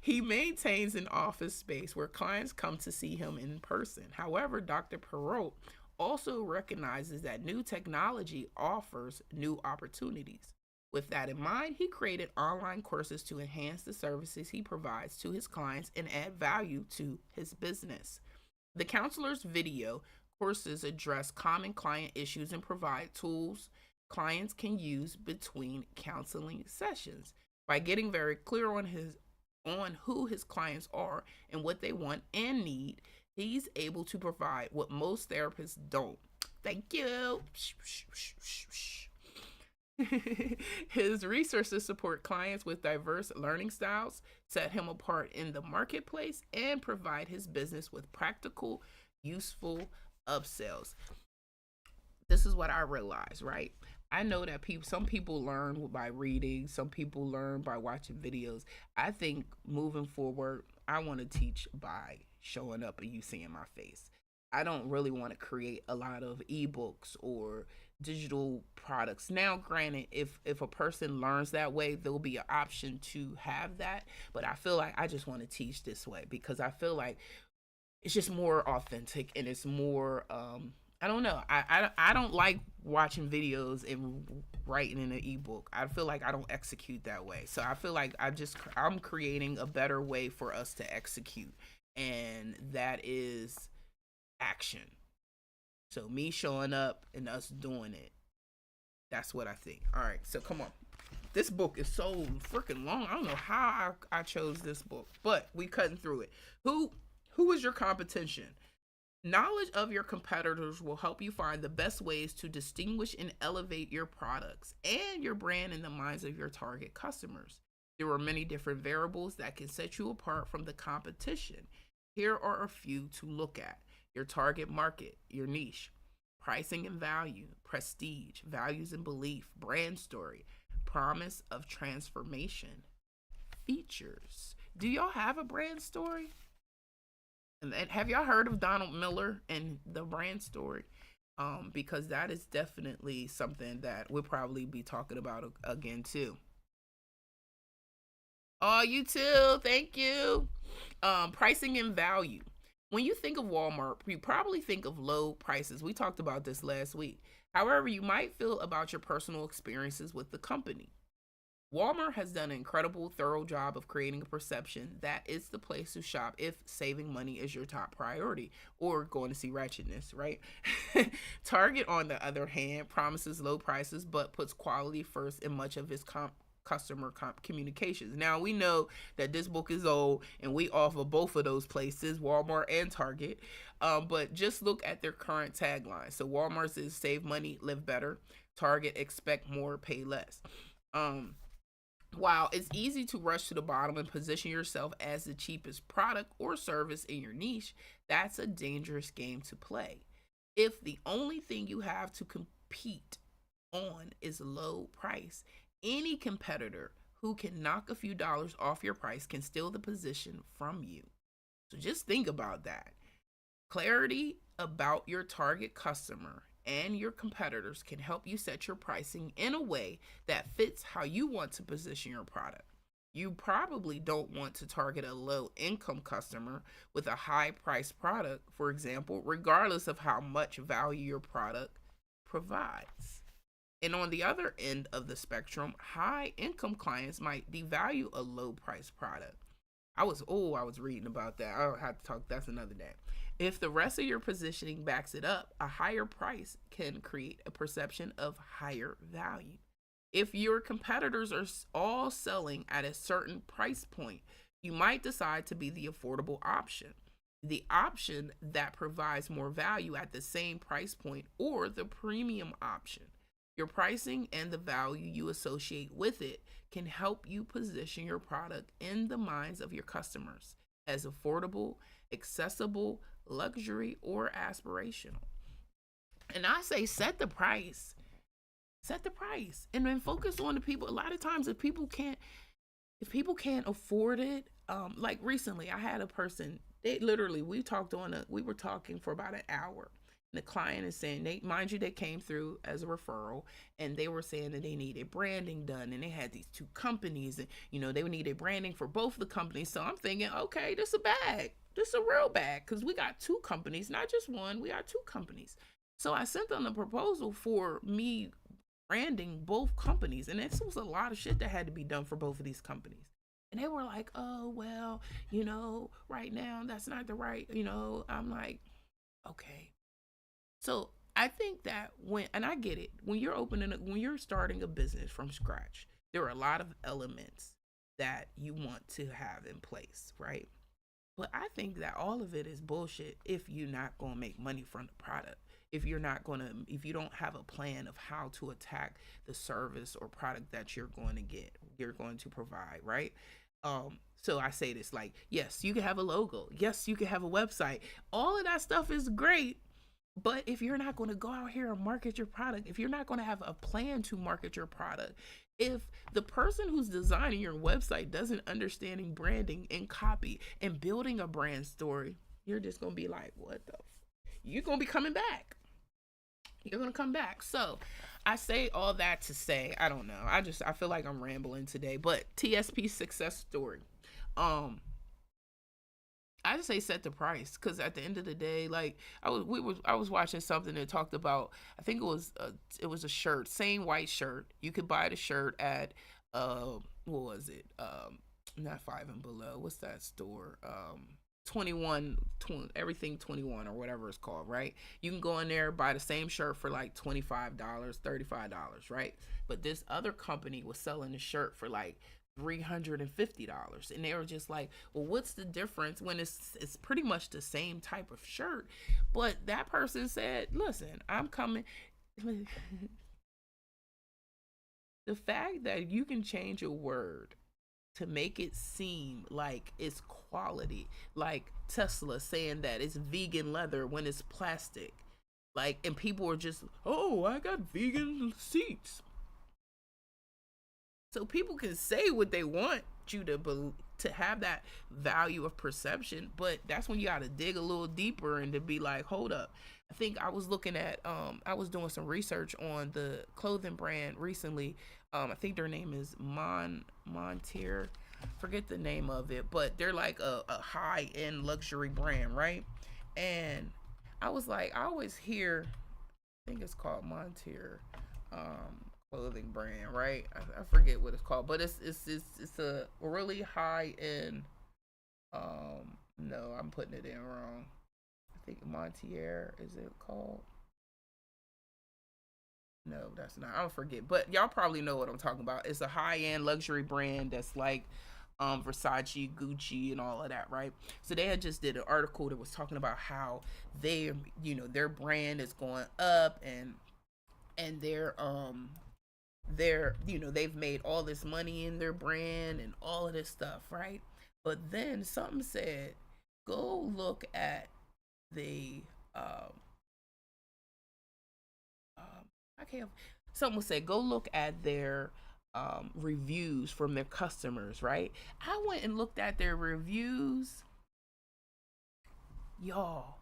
He maintains an office space where clients come to see him in person. However, Dr. Perrault also recognizes that new technology offers new opportunities. With that in mind, he created online courses to enhance the services he provides to his clients and add value to his business. The counselor's video courses address common client issues and provide tools clients can use between counseling sessions. By getting very clear on who his clients are and what they want and need, he's able to provide what most therapists don't. Thank you. His resources support clients with diverse learning styles, set him apart in the marketplace, and provide his business with practical, useful upsells. This is what I realized, right? I know that some people learn by reading, some people learn by watching videos. I think moving forward, I want to teach by showing up and you seeing my face. I don't really want to create a lot of ebooks or digital products. Now, granted, if a person learns that way, there'll be an option to have that. But I feel like I just want to teach this way because I feel like it's just more authentic and it's more I don't know. I don't like watching videos and writing in an ebook. I feel like I don't execute that way. So I feel like I'm creating a better way for us to execute, and that is action. So me showing up and us doing it. That's what I think. All right. So come on. This book is so freaking long. I don't know how I chose this book, but we cutting through it. Who is your competition? Knowledge of your competitors will help you find the best ways to distinguish and elevate your products and your brand in the minds of your target customers. There are many different variables that can set you apart from the competition. Here are a few to look at: your target market, your niche, pricing and value, prestige, values and belief, brand story, promise of transformation, features. Do y'all have a brand story? And have y'all heard of Donald Miller and the brand story? Because that is definitely something that we'll probably be talking about again too. Oh, you too. Thank you. Pricing and value. When you think of Walmart, you probably think of low prices. We talked about this last week. However, you might feel about your personal experiences with the company. Walmart has done an incredible, thorough job of creating a perception that it's the place to shop if saving money is your top priority or going to see ratchetness, right? Target, on the other hand, promises low prices but puts quality first in much of its customer communications. Now, we know that this book is old and we offer both of those places, Walmart and Target, but just look at their current tagline. So Walmart says save money, live better. Target, expect more, pay less. While it's easy to rush to the bottom and position yourself as the cheapest product or service in your niche, that's a dangerous game to play. If the only thing you have to compete on is low price, any competitor who can knock a few dollars off your price can steal the position from you. So just think about that. Clarity about your target customer and your competitors can help you set your pricing in a way that fits how you want to position your product. You probably don't want to target a low income customer with a high price product, for example, regardless of how much value your product provides. And on the other end of the spectrum, high income clients might devalue a low price product. I was reading about that. I'll have to talk, that's another day. If the rest of your positioning backs it up, a higher price can create a perception of higher value. If your competitors are all selling at a certain price point, you might decide to be the affordable option, the option that provides more value at the same price point, or the premium option. Your pricing and the value you associate with it can help you position your product in the minds of your customers as affordable, accessible, luxury, or aspirational. And I say set the price. Set the price. And then focus on the people. A lot of times if people can't afford it, like recently I had a person, they literally we were talking for about an hour. The client is saying, they mind you, they came through as a referral, and they were saying that they needed branding done, and they had these two companies, and they needed branding for both the companies. So I'm thinking, okay, this is a bag. This is a real bag, because we got two companies, not just one. We got two companies. So I sent them the proposal for me branding both companies, and this was a lot of shit that had to be done for both of these companies. And they were like, oh well, right now that's not the right. I'm like, okay. So I think that and I get it, when you're starting a business from scratch, there are a lot of elements that you want to have in place, right? But I think that all of it is bullshit if you're not going to make money from the product. If you don't have a plan of how to attack the service or product that you're going to provide, right? So I say this, like, yes, you can have a logo. Yes, you can have a website. All of that stuff is great. But if you're not going to go out here and market your product, if you're not going to have a plan to market your product, if the person who's designing your website doesn't understanding branding and copy and building a brand story, you're just going to be like, what the you're going to be coming back. You're going to come back. So I say all that to say, I don't know. I feel like I'm rambling today, but TSP success story. Um, I just say set the price, because at the end of the day, like I was watching something that talked about, I think it was a shirt, same white shirt. You could buy the shirt at what was it? Not Five and Below. What's that store? 21 everything 21 or whatever it's called, right? You can go in there, buy the same shirt for like $25, $35, right? But this other company was selling the shirt for like $350, and they were just like, well, what's the difference when it's pretty much the same type of shirt? But that person said, listen, I'm coming. The fact that you can change a word to make it seem like it's quality, like Tesla saying that it's vegan leather when it's plastic, like, and people are just, oh, I got vegan seats. So people can say what they want you to have that value of perception, but that's when you got to dig a little deeper and to be like, hold up. I think I was looking at I was doing some research on the clothing brand recently. I think their name is Montier. Forget the name of it, but they're like a high end luxury brand, right? And I was like, I always hear, I think it's called Montier. Clothing brand, right? I forget what it's called, but it's a really high end. No, I'm putting it in wrong. I think Montier is it called? No, that's not. I don't forget, but y'all probably know what I'm talking about. It's a high end luxury brand that's like Versace, Gucci, and all of that, right? So they had just did an article that was talking about how their brand is going up, and they've made all this money in their brand and all of this stuff, right? But then something said, go look at the I can't, someone said go look at their reviews from their customers, right? I went and looked at their reviews, y'all.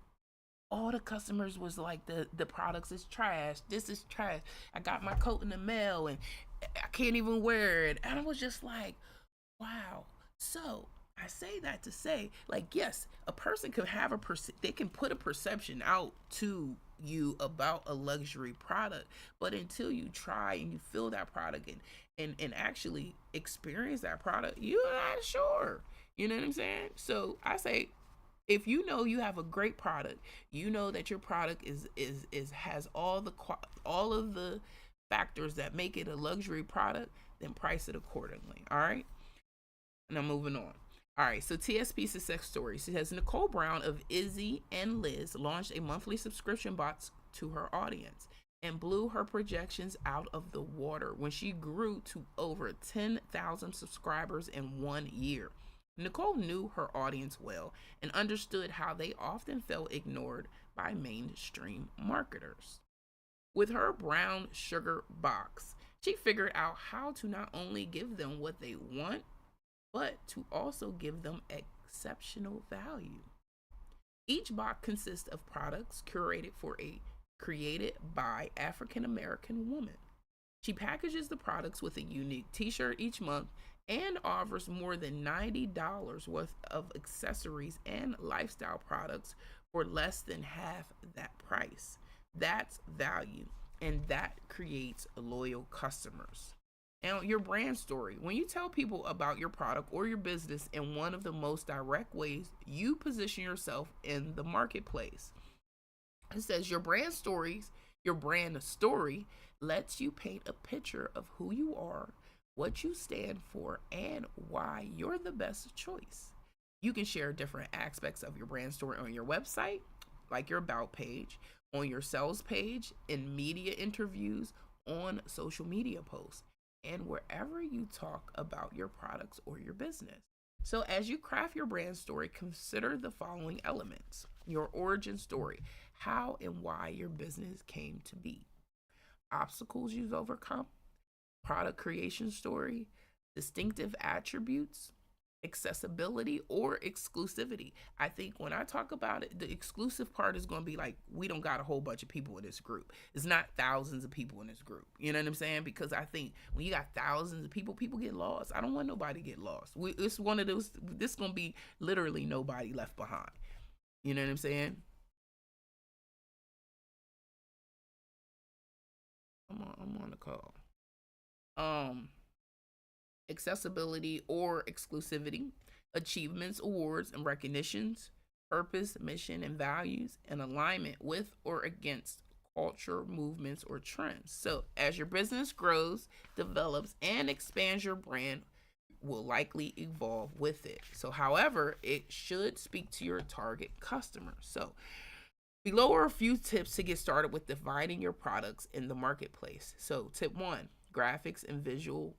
All the customers was like, the products is trash, this is trash, I got my coat in the mail and I can't even wear it. And I was just like, wow. So I say that to say, like, yes, a person can have they can put a perception out to you about a luxury product, but until you try and you feel that product and actually experience that product, you're not sure. You know what I'm saying? So I say, if you know you have a great product, you know that your product is has all of the factors that make it a luxury product, then price it accordingly. All right. And I'm moving on. All right, so TSP success stories. It says Nicole Brown of Izzy and Liz launched a monthly subscription box to her audience and blew her projections out of the water when she grew to over 10,000 subscribers in 1 year. Nicole knew her audience well and understood how they often felt ignored by mainstream marketers. With her brown sugar box, she figured out how to not only give them what they want, but to also give them exceptional value. Each box consists of products created by African American women. She packages the products with a unique t-shirt each month and offers more than $90 worth of accessories and lifestyle products for less than half that price. That's value, and that creates loyal customers. Now, your brand story. When you tell people about your product or your business in one of the most direct ways, you position yourself in the marketplace. It says your brand story lets you paint a picture of who you are, what you stand for, and why you're the best choice. You can share different aspects of your brand story on your website, like your about page, on your sales page, in media interviews, on social media posts, and wherever you talk about your products or your business. So, as you craft your brand story, consider the following elements: your origin story, how and why your business came to be, obstacles you've overcome, product creation story, distinctive attributes, accessibility or exclusivity. I think when I talk about it, the exclusive part is going to be like, we don't got a whole bunch of people in this group. It's not thousands of people in this group. You know what I'm saying? Because I think when you got thousands of people, people get lost. I don't want nobody to get lost. It's one of those, this is going to be literally nobody left behind. You know what I'm saying? I'm on the call. Um, Accessibility or exclusivity, achievements, awards, and recognitions, purpose, mission, and values, and alignment with or against culture, movements, or trends. So, as your business grows, develops, and expands, your brand will likely evolve with it. So, however, it should speak to your target customer. So, below are a few tips to get started with defining your products in the marketplace. So, tip one: graphics and visual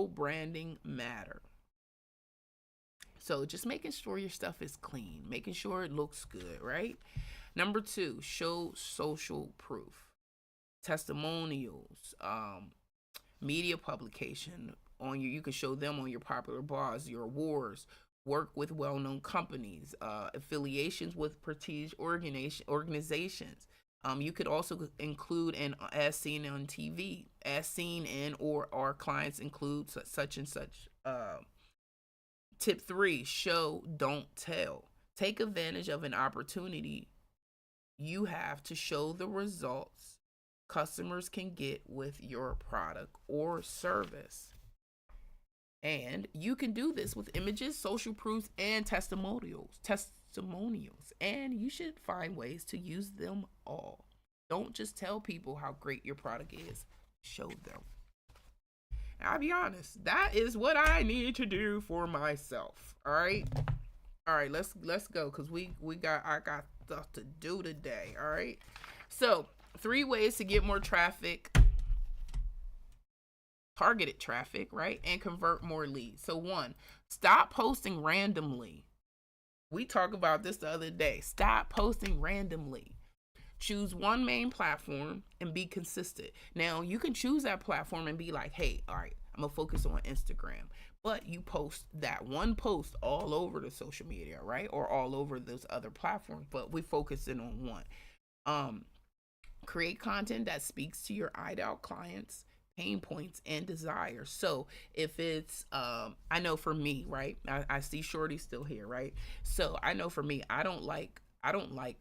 branding matter. So just making sure your stuff is clean, making sure it looks good, right? Number two, show social proof, testimonials, media publication on you can show them on your popular blogs, your awards, work with well-known companies, affiliations with prestige organizations. You could also include an as seen on TV, as seen in or our clients include such and such. Tip three: show, don't tell. Take advantage of an opportunity you have to show the results customers can get with your product or service. And you can do this with images, social proofs, and testimonials. And you should find ways to use them all. Don't just tell people how great your product is. Show them. I'll be honest, that is what I need to do for myself. All right. All right, let's go, because I got stuff to do today. All right. So 3 ways to get more traffic, targeted traffic, right? And convert more leads. So 1, stop posting randomly. We talked about this the other day. Stop posting randomly. Choose one main platform and be consistent. Now, you can choose that platform and be like, hey, all right, I'm going to focus on Instagram. But you post that one post all over the social media, right? Or all over those other platforms. But we focus in on one. Create content that speaks to your ideal clients, pain points, and desires. So if it's I know for me, right, I see Shorty still here, right? So I know for me, I don't like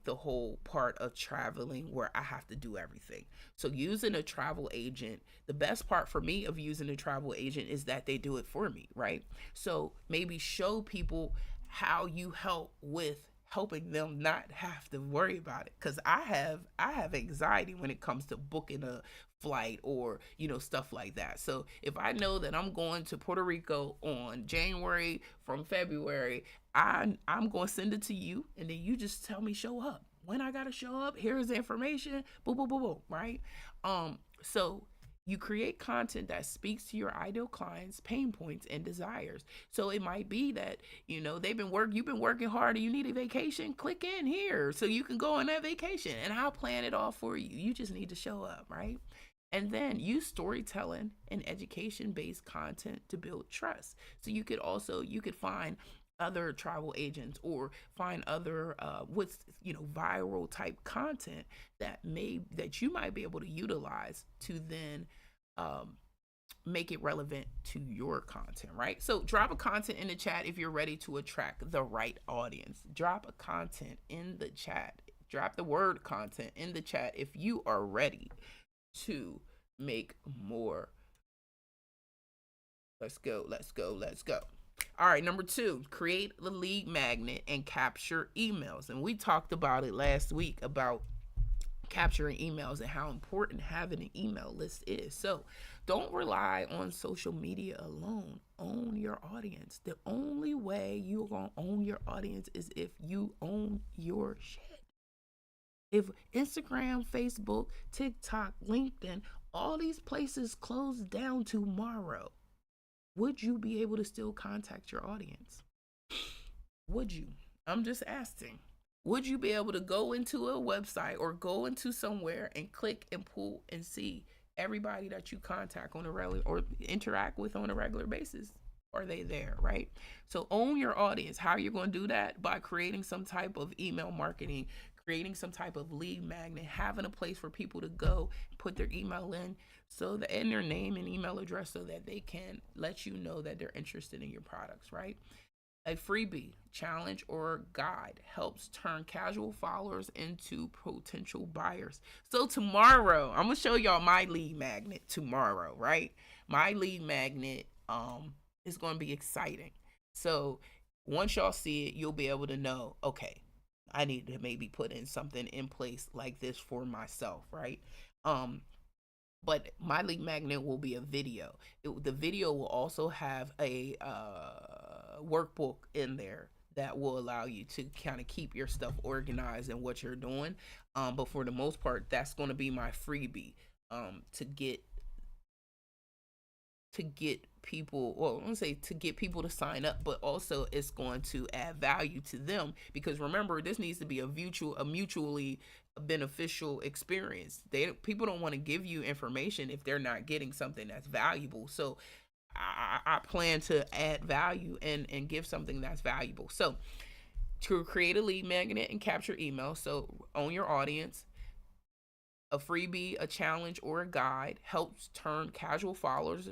the whole part of traveling where I have to do everything. So using a travel agent, the best part for me of using a travel agent is that they do it for me, right? So maybe show people how you help with helping them not have to worry about it, because I have anxiety when it comes to booking a flight or stuff like that. So if I know that I'm going to Puerto Rico on January from February, I'm going to send it to you, and then you just tell me show up when I gotta show up. Here's the information, boom boom boom boom, right? So You create content that speaks to your ideal clients' pain points and desires. So it might be that, you've been working hard and you need a vacation. Click in here so you can go on that vacation and I'll plan it all for you. You just need to show up, right? And then use storytelling and education based content to build trust. So you could find other travel agents or find other viral type content that you might be able to utilize to then make it relevant to your content, right? So drop a content in the chat if you're ready to attract the right audience. Drop a content in the chat. Drop the word content in the chat if you are ready to make more. Let's go. All right, number 2, create the lead magnet and capture emails. And we talked about it last week about capturing emails and how important having an email list is. So don't rely on social media alone. Own your audience. The only way you're going to own your audience is if you own your shit. If Instagram, Facebook, TikTok, LinkedIn, all these places close down tomorrow, would you be able to still contact your audience? Would you? I'm just asking. Would you be able to go into a website or go into somewhere and click and pull and see everybody that you contact on a regular or interact with on a regular basis? Are they there, right? So own your audience. How are you going to do that? By creating some type of email marketing, creating some type of lead magnet, having a place for people to go put their email in and their name and email address so that they can let you know that they're interested in your products, right? A freebie, challenge, or guide helps turn casual followers into potential buyers. So tomorrow, I'm going to show y'all my lead magnet tomorrow, right? My lead magnet is going to be exciting. So once y'all see it, you'll be able to know, okay, I need to maybe put in something in place like this for myself, right? But my lead magnet will be a video. The video will also have a workbook in there that will allow you to kind of keep your stuff organized and what you're doing. But for the most part, that's going to be my freebie to get people, well, I don't say to get people to sign up, but also it's going to add value to them, because remember, this needs to be a mutually beneficial experience. People don't want to give you information if they're not getting something that's valuable. So I plan to add value and give something that's valuable. So to create a lead magnet and capture email, so own your audience. A freebie, a challenge, or a guide helps turn casual followers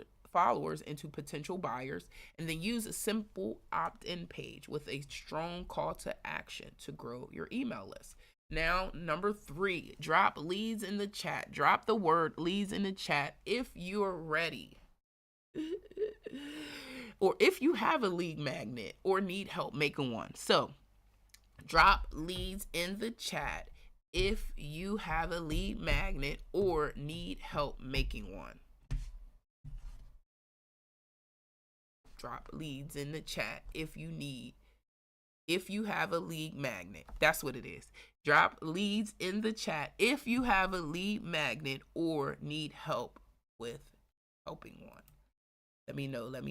into potential buyers, and then use a simple opt-in page with a strong call to action to grow your email list. Now, number 3, drop leads in the chat. Drop the word leads in the chat if you're ready. Or if you have a lead magnet or need help making one. So drop leads in the chat if you have a lead magnet or need help making one. Drop leads in the chat if you have a lead magnet. That's what it is. Drop leads in the chat if you have a lead magnet or need help with helping one. Let me know. And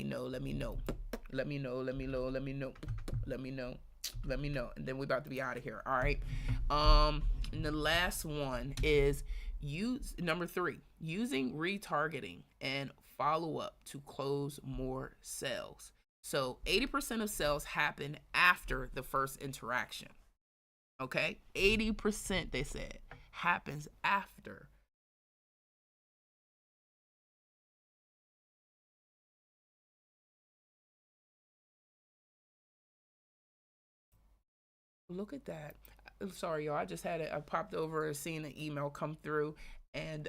then we're about to be out of here. All right. And the last one is number 3, using retargeting and follow up to close more sales. So 80% of sales happen after the first interaction. Okay? 80%, they said, happens after. Look at that. I'm sorry, y'all. I popped over and seen an email come through. And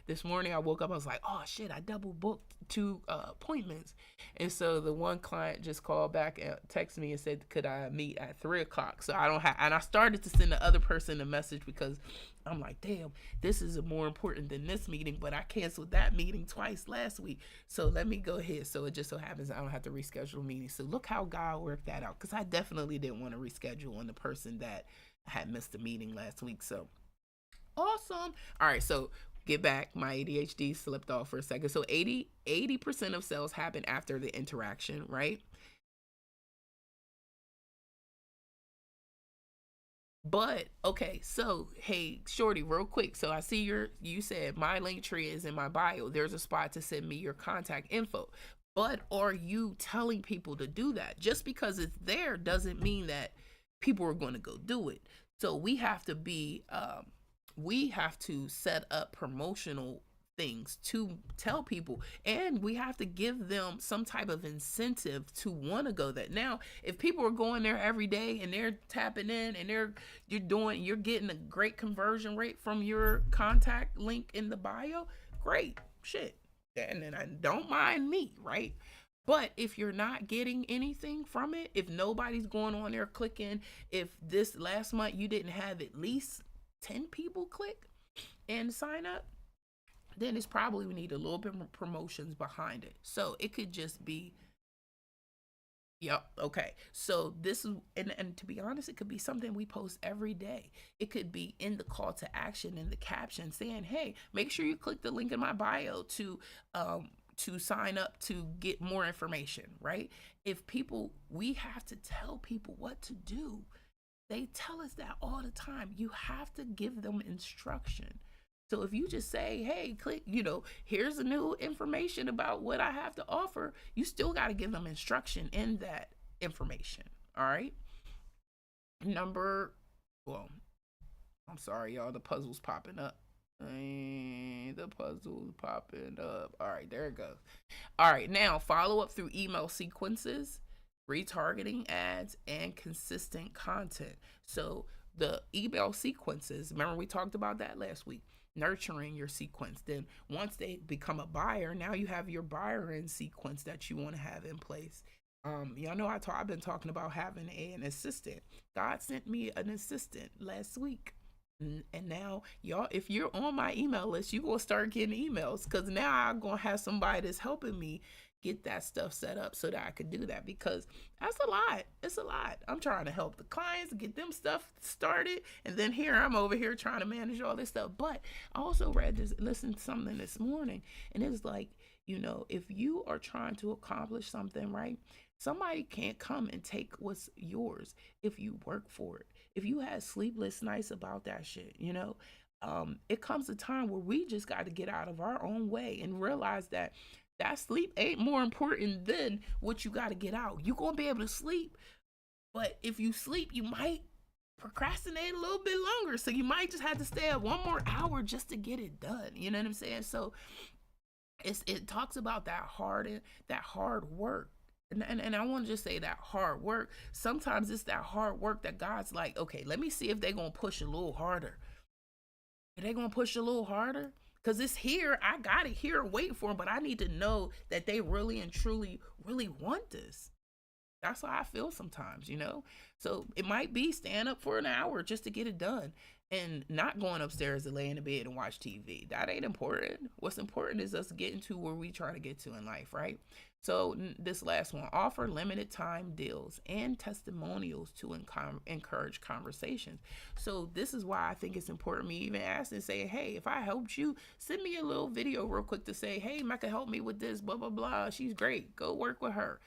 this morning I woke up, I was like, oh shit, I double booked 2 appointments. And so the one client just called back and texted me and said, could I meet at 3:00? So and I started to send the other person a message because I'm like, damn, this is more important than this meeting, but I canceled that meeting twice last week. So let me go ahead. So it just so happens I don't have to reschedule meetings. So look how God worked that out, because I definitely didn't want to reschedule on the person that had missed the meeting last week. So awesome. All right, so get back. My ADHD slipped off for a second. So 80% of sales happen after the interaction, right? But okay, so hey, Shorty, real quick. So I see you said my link tree is in my bio. There's a spot to send me your contact info. But are you telling people to do that? Just because it's there doesn't mean that people are going to go do it. So we have to set up promotional things to tell people, and we have to give them some type of incentive to want to go that. Now if people are going there every day and they're tapping in and you're getting a great conversion rate from your contact link in the bio, great shit, and then I don't mind me, right? But if you're not getting anything from it, if nobody's going on there clicking, if this last month you didn't have at least 10 people click and sign up, then it's probably we need a little bit more promotions behind it. So it could just be, yep, okay. So this is, and to be honest, it could be something we post every day. It could be in the call to action in the caption saying, hey, make sure you click the link in my bio to sign up to get more information, right? If people, we have to tell people what to do. They tell us that all the time. You have to give them instruction. So if you just say, hey, click, here's a new information about what I have to offer, you still got to give them instruction in that information. All right. Well, I'm sorry, y'all. The puzzle's popping up. The puzzle's popping up. All right, there it goes. All right, now follow up through email sequences, retargeting ads, and consistent content. So the email sequences, remember we talked about that last week, nurturing your sequence. Then once they become a buyer, now you have your buyer in sequence that you want to have in place. Y'all know I've been talking about having an assistant. God sent me an assistant last week. And now, y'all, if you're on my email list, you're going to start getting emails, because now I'm going to have somebody that's helping me get that stuff set up so that I could do that, because that's a lot. It's a lot. I'm trying to help the clients get them stuff started, and then here I'm over here trying to manage all this stuff. But I also listened to something this morning, and it's like, if you are trying to accomplish something, right, somebody can't come and take what's yours if you work for it. If you had sleepless nights about that shit, it comes a time where we just got to get out of our own way and realize that sleep ain't more important than what you got to get out. You're going to be able to sleep, but if you sleep, you might procrastinate a little bit longer. So you might just have to stay up one more hour just to get it done. You know what I'm saying? So it talks about that hard work. And I want to just say that hard work, sometimes it's that hard work that God's like, okay, let me see if they're going to push a little harder. Are they going to push a little harder? Because it's here. I got it here waiting for them, but I need to know that they really and truly, really want this. That's how I feel sometimes, So it might be stand up for an hour just to get it done, and not going upstairs to lay in the bed and watch TV. That ain't important. What's important is us getting to where we try to get to in life, right? So this last one, offer limited time deals and testimonials to encourage conversations. So this is why I think it's important me even ask and say, hey, if I helped you, send me a little video real quick to say, hey, Mecca helped me with this, blah, blah, blah. She's great. Go work with her.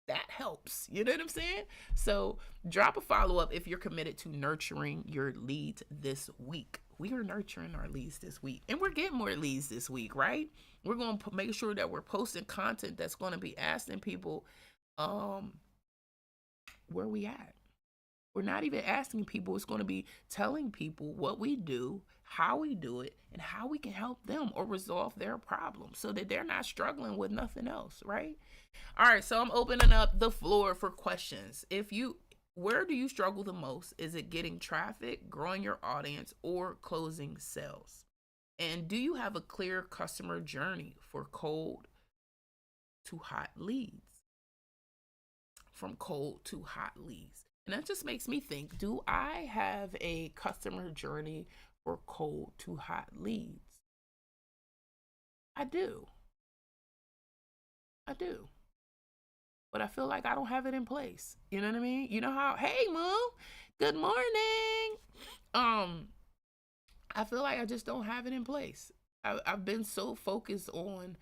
That helps. You know what I'm saying? So drop a follow-up if you're committed to nurturing your leads this week. We are nurturing our leads this week, and we're getting more leads this week, right? We're going to make sure that we're posting content that's going to be asking people, where we at. We're not even asking people. It's going to be telling people what we do, how we do it, and how we can help them or resolve their problems so that they're not struggling with nothing else, right? All right, so I'm opening up the floor for questions. Where do you struggle the most? Is it getting traffic, growing your audience, or closing sales? And do you have a clear customer journey for cold to hot leads? From cold to hot leads. And that just makes me think, do I have a customer journey for cold to hot leads? I do. But I feel like I don't have it in place. You know what I mean? You know how, hey, Moo, good morning. I feel like I just don't have it in place. I've been so focused on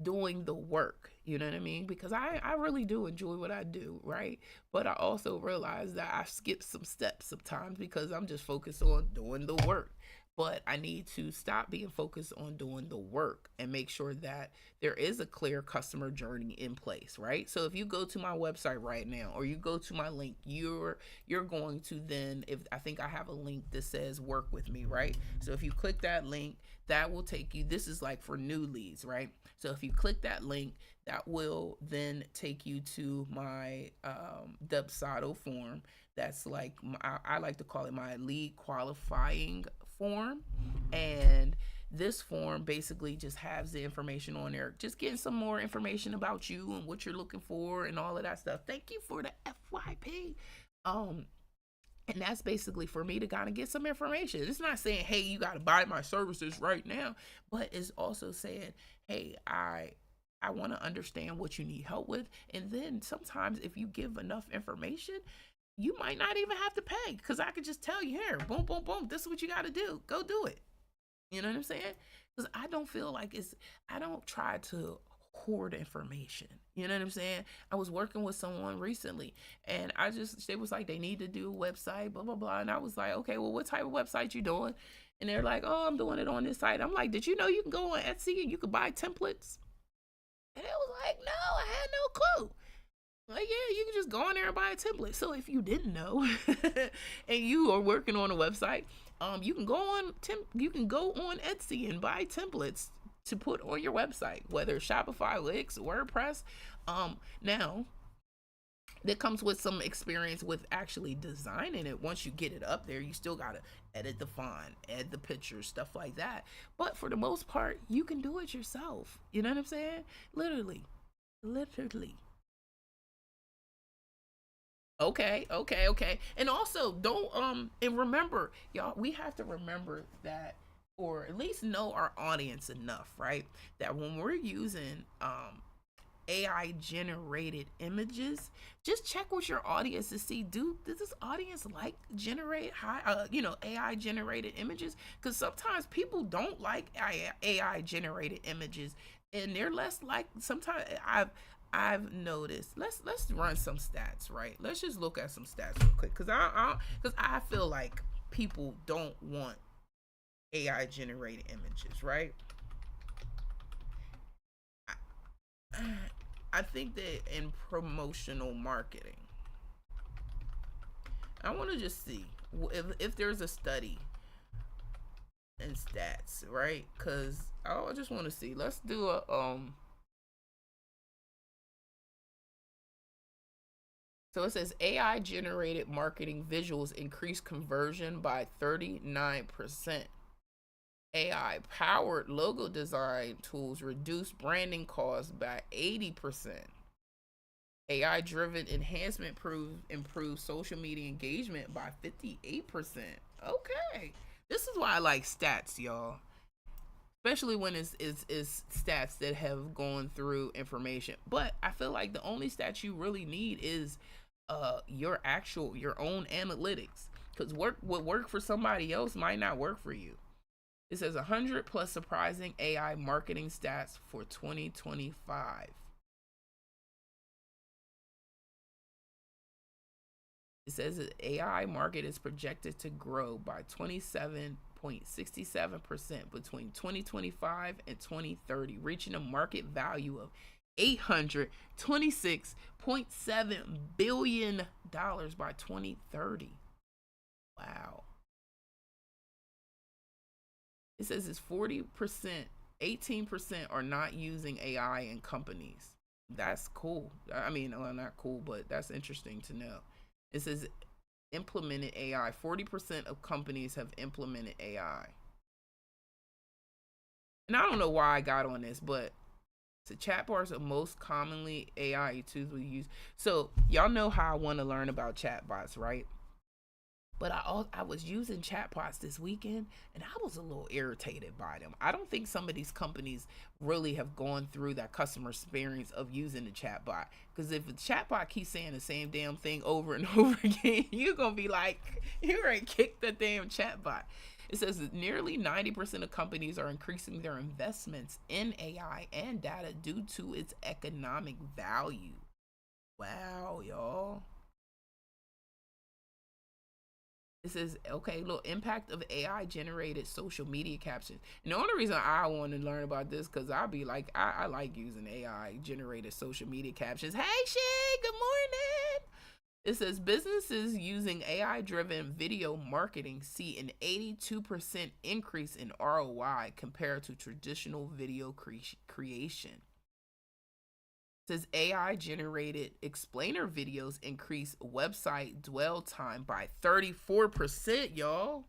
doing the work, you know what I mean? Because I really do enjoy what I do, right? But I also realize that I skip some steps sometimes because I'm just focused on doing the work. But I need to stop being focused on doing the work and make sure that there is a clear customer journey in place, right? So if you go to my website right now or you go to my link, you're going to then, if I think I have a link that says work with me, right? So if you click that link, that will take you, this is like for new leads, right? So if you click that link, that will then take you to my Dubsado form. That's like, I like to call it my lead qualifying form. And this form basically just has the information on there, just getting some more information about you and what you're looking for and all of that stuff. Thank you for the FYP. Um, and that's basically for me to kind of get some information. It's not saying, hey, you got to buy my services right now, but it's also saying, hey, I want to understand what you need help with. And then sometimes if you give enough information, you might not even have to pay because I could just tell you, here, boom, boom, boom, this is what you got to do. Go do it. You know what I'm saying? Because I don't feel like I don't try to hoard information. You know what I'm saying? I was working with someone recently and they was like, they need to do a website, blah, blah, blah. And I was like, okay, well, what type of website you doing? And they're like, oh, I'm doing it on this site. I'm like, did you know you can go on Etsy and you can buy templates? And it was like, no, I had no clue. Like, yeah, you can just go on there and buy a template. So if you didn't know and you are working on a website, you can go on Etsy and buy templates to put on your website, whether it's Shopify, Wix, WordPress. Now that comes with some experience with actually designing it. Once you get it up there, you still gotta edit the font, add the pictures, stuff like that. But for the most part, you can do it yourself. You know what I'm saying? Literally. Literally. Okay, okay, okay. And also don't and remember, y'all, we have to remember that, or at least know our audience enough, right? That when we're using AI generated images, just check with your audience to see, does this audience like generate AI generated images? Because sometimes people don't like AI generated images, and they're less like, sometimes I've noticed. Let's run some stats, right? Let's just look at some stats real quick, because I feel like people don't want AI generated images, right? I think that in promotional marketing, I want to just see if there's a study and stats, right? Because I just want to see. Let's do a So it says AI generated marketing visuals increase conversion by 39%. AI powered logo design tools reduce branding costs by 80%. AI driven enhancement improves social media engagement by 58%. Okay. This is why I like stats, y'all. Especially when it's stats that have gone through information. But I feel like the only stats you really need is your own analytics. Because what work for somebody else might not work for you. It says 100 plus surprising AI marketing stats for 2025. It says the AI market is projected to grow by 27.67% between 2025 and 2030, reaching a market value of $826.7 billion by 2030. Wow. It says it's 40%, 18% are not using AI in companies. That's cool. I mean, well, not cool, but that's interesting to know. It says implemented AI. 40% of companies have implemented AI. And I don't know why I got on this, but the chatbots are most commonly AI tools we use. So y'all know how I want to learn about chatbots, right? But I was using chatbots this weekend and I was a little irritated by them. I don't think some of these companies really have gone through that customer experience of using the chatbot. Because if the chatbot keeps saying the same damn thing over and over again, you're going to be like, you're going to kick the damn chatbot. It says that nearly 90% of companies are increasing their investments in AI and data due to its economic value. Wow, y'all. It says, okay, look, impact of AI generated social media captions. And the only reason I want to learn about this, because I'll be like, I like using AI generated social media captions. Hey, Shay, good morning. It says businesses using AI driven video marketing see an 82% increase in ROI compared to traditional video creation. It says AI generated explainer videos increase website dwell time by 34%, y'all.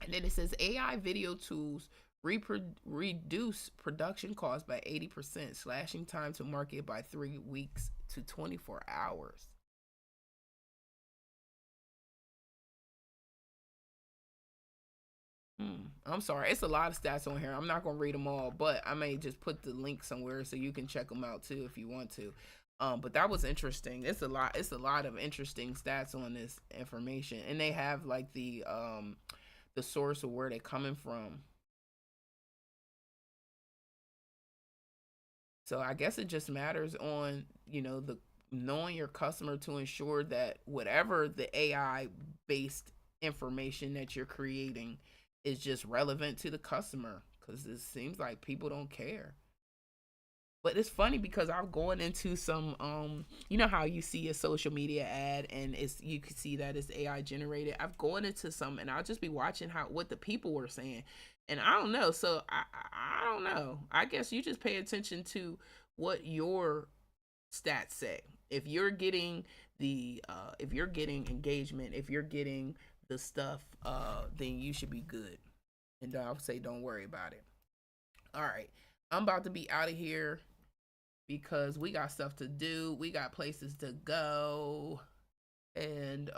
And then it says AI video tools reduce production costs by 80%, slashing time to market by 3 weeks to 24 hours. I'm sorry. It's a lot of stats on here. I'm not going to read them all, but I may just put the link somewhere so you can check them out too if you want to. But that was interesting. It's a lot of interesting stats on this information, and they have like the source of where they're coming from. So I guess it just matters on, the knowing your customer to ensure that whatever the AI based information that you're creating is just relevant to the customer, because it seems like people don't care. But it's funny because I'm going into some you know how you see a social media ad and you can see that it's AI generated. I've gone into some and I'll just be watching what the people were saying. And I don't know. So I don't know. I guess you just pay attention to what your stats say. If you're getting if you're getting engagement, if you're getting the stuff, then you should be good. And I'll say don't worry about it. All right. I'm about to be out of here because we got stuff to do. We got places to go. And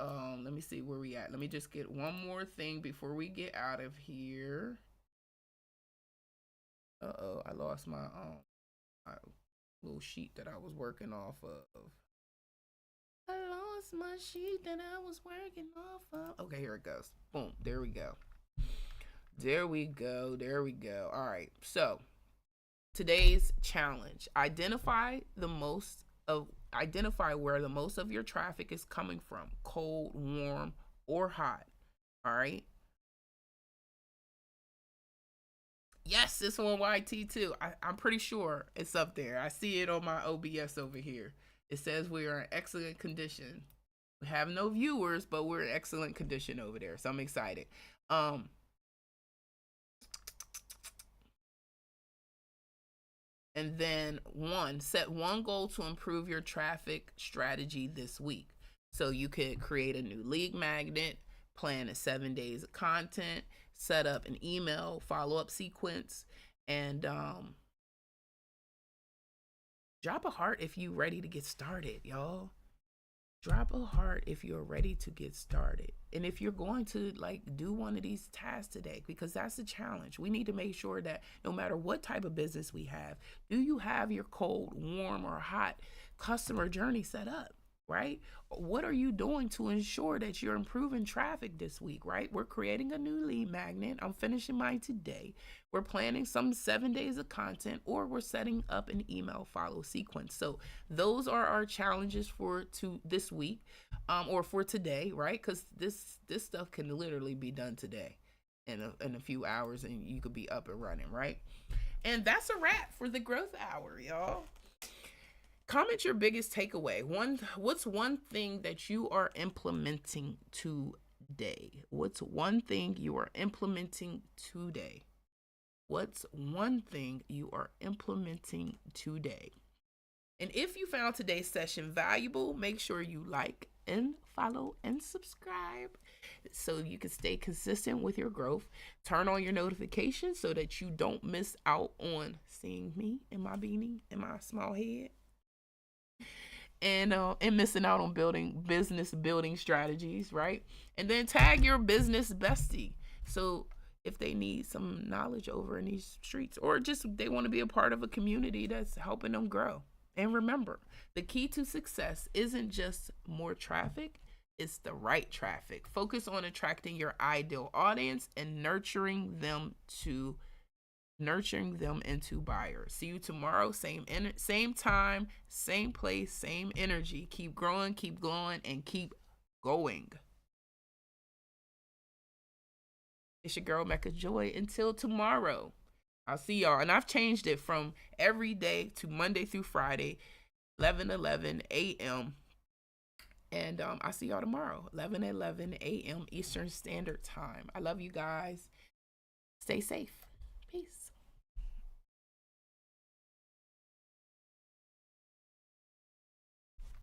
let me see where we at. Let me just get one more thing before we get out of here. Uh-oh, I lost my little sheet that I was working off of. I lost my sheet that I was working off of. Okay, here it goes. Boom, there we go. There we go. There we go. All right. So, today's challenge: identify where the most of your traffic is coming from, cold, warm, or hot. All right. Yes, this one YT too. I'm pretty sure it's up there. I see it on my OBS over here. It says we are in excellent condition. We have no viewers, but we're in excellent condition over there. So I'm excited. And then set one goal to improve your traffic strategy this week. So you could create a new lead magnet, plan a 7 days of content, set up an email follow-up sequence, and drop a heart if you're ready to get started, y'all. Drop a heart if you're ready to get started. And if you're going to do one of these tasks today, because that's the challenge. We need to make sure that no matter what type of business we have, do you have your cold, warm, or hot customer journey set up? Right? What are you doing to ensure that you're improving traffic this week, right? We're creating a new lead magnet. I'm finishing mine today. We're planning some 7 days of content, or we're setting up an email follow sequence. So those are our challenges for this week, or for today, right? Because this stuff can literally be done today in a few hours, and you could be up and running, right? And that's a wrap for the growth hour, y'all. Comment your biggest takeaway. What's one thing that you are implementing today? What's one thing you are implementing today? What's one thing you are implementing today? And if you found today's session valuable, make sure you like and follow and subscribe so you can stay consistent with your growth. Turn on your notifications so that you don't miss out on seeing me in my beanie and my small head. And missing out on business building strategies, right? And then tag your business bestie. So if they need some knowledge over in these streets, or just they want to be a part of a community that's helping them grow. And remember, the key to success isn't just more traffic, It's the right traffic. Focus on attracting your ideal audience and nurturing them into buyers. See you tomorrow, same time, same place, same energy. Keep growing, keep glowing, and keep going. It's your girl Mecca Joy. Until tomorrow, I'll see y'all. And I've changed it from every day to Monday through Friday, 11:11 a.m. And I'll see y'all tomorrow, 11:11 a.m. Eastern Standard Time. I love you guys. Stay safe. Peace.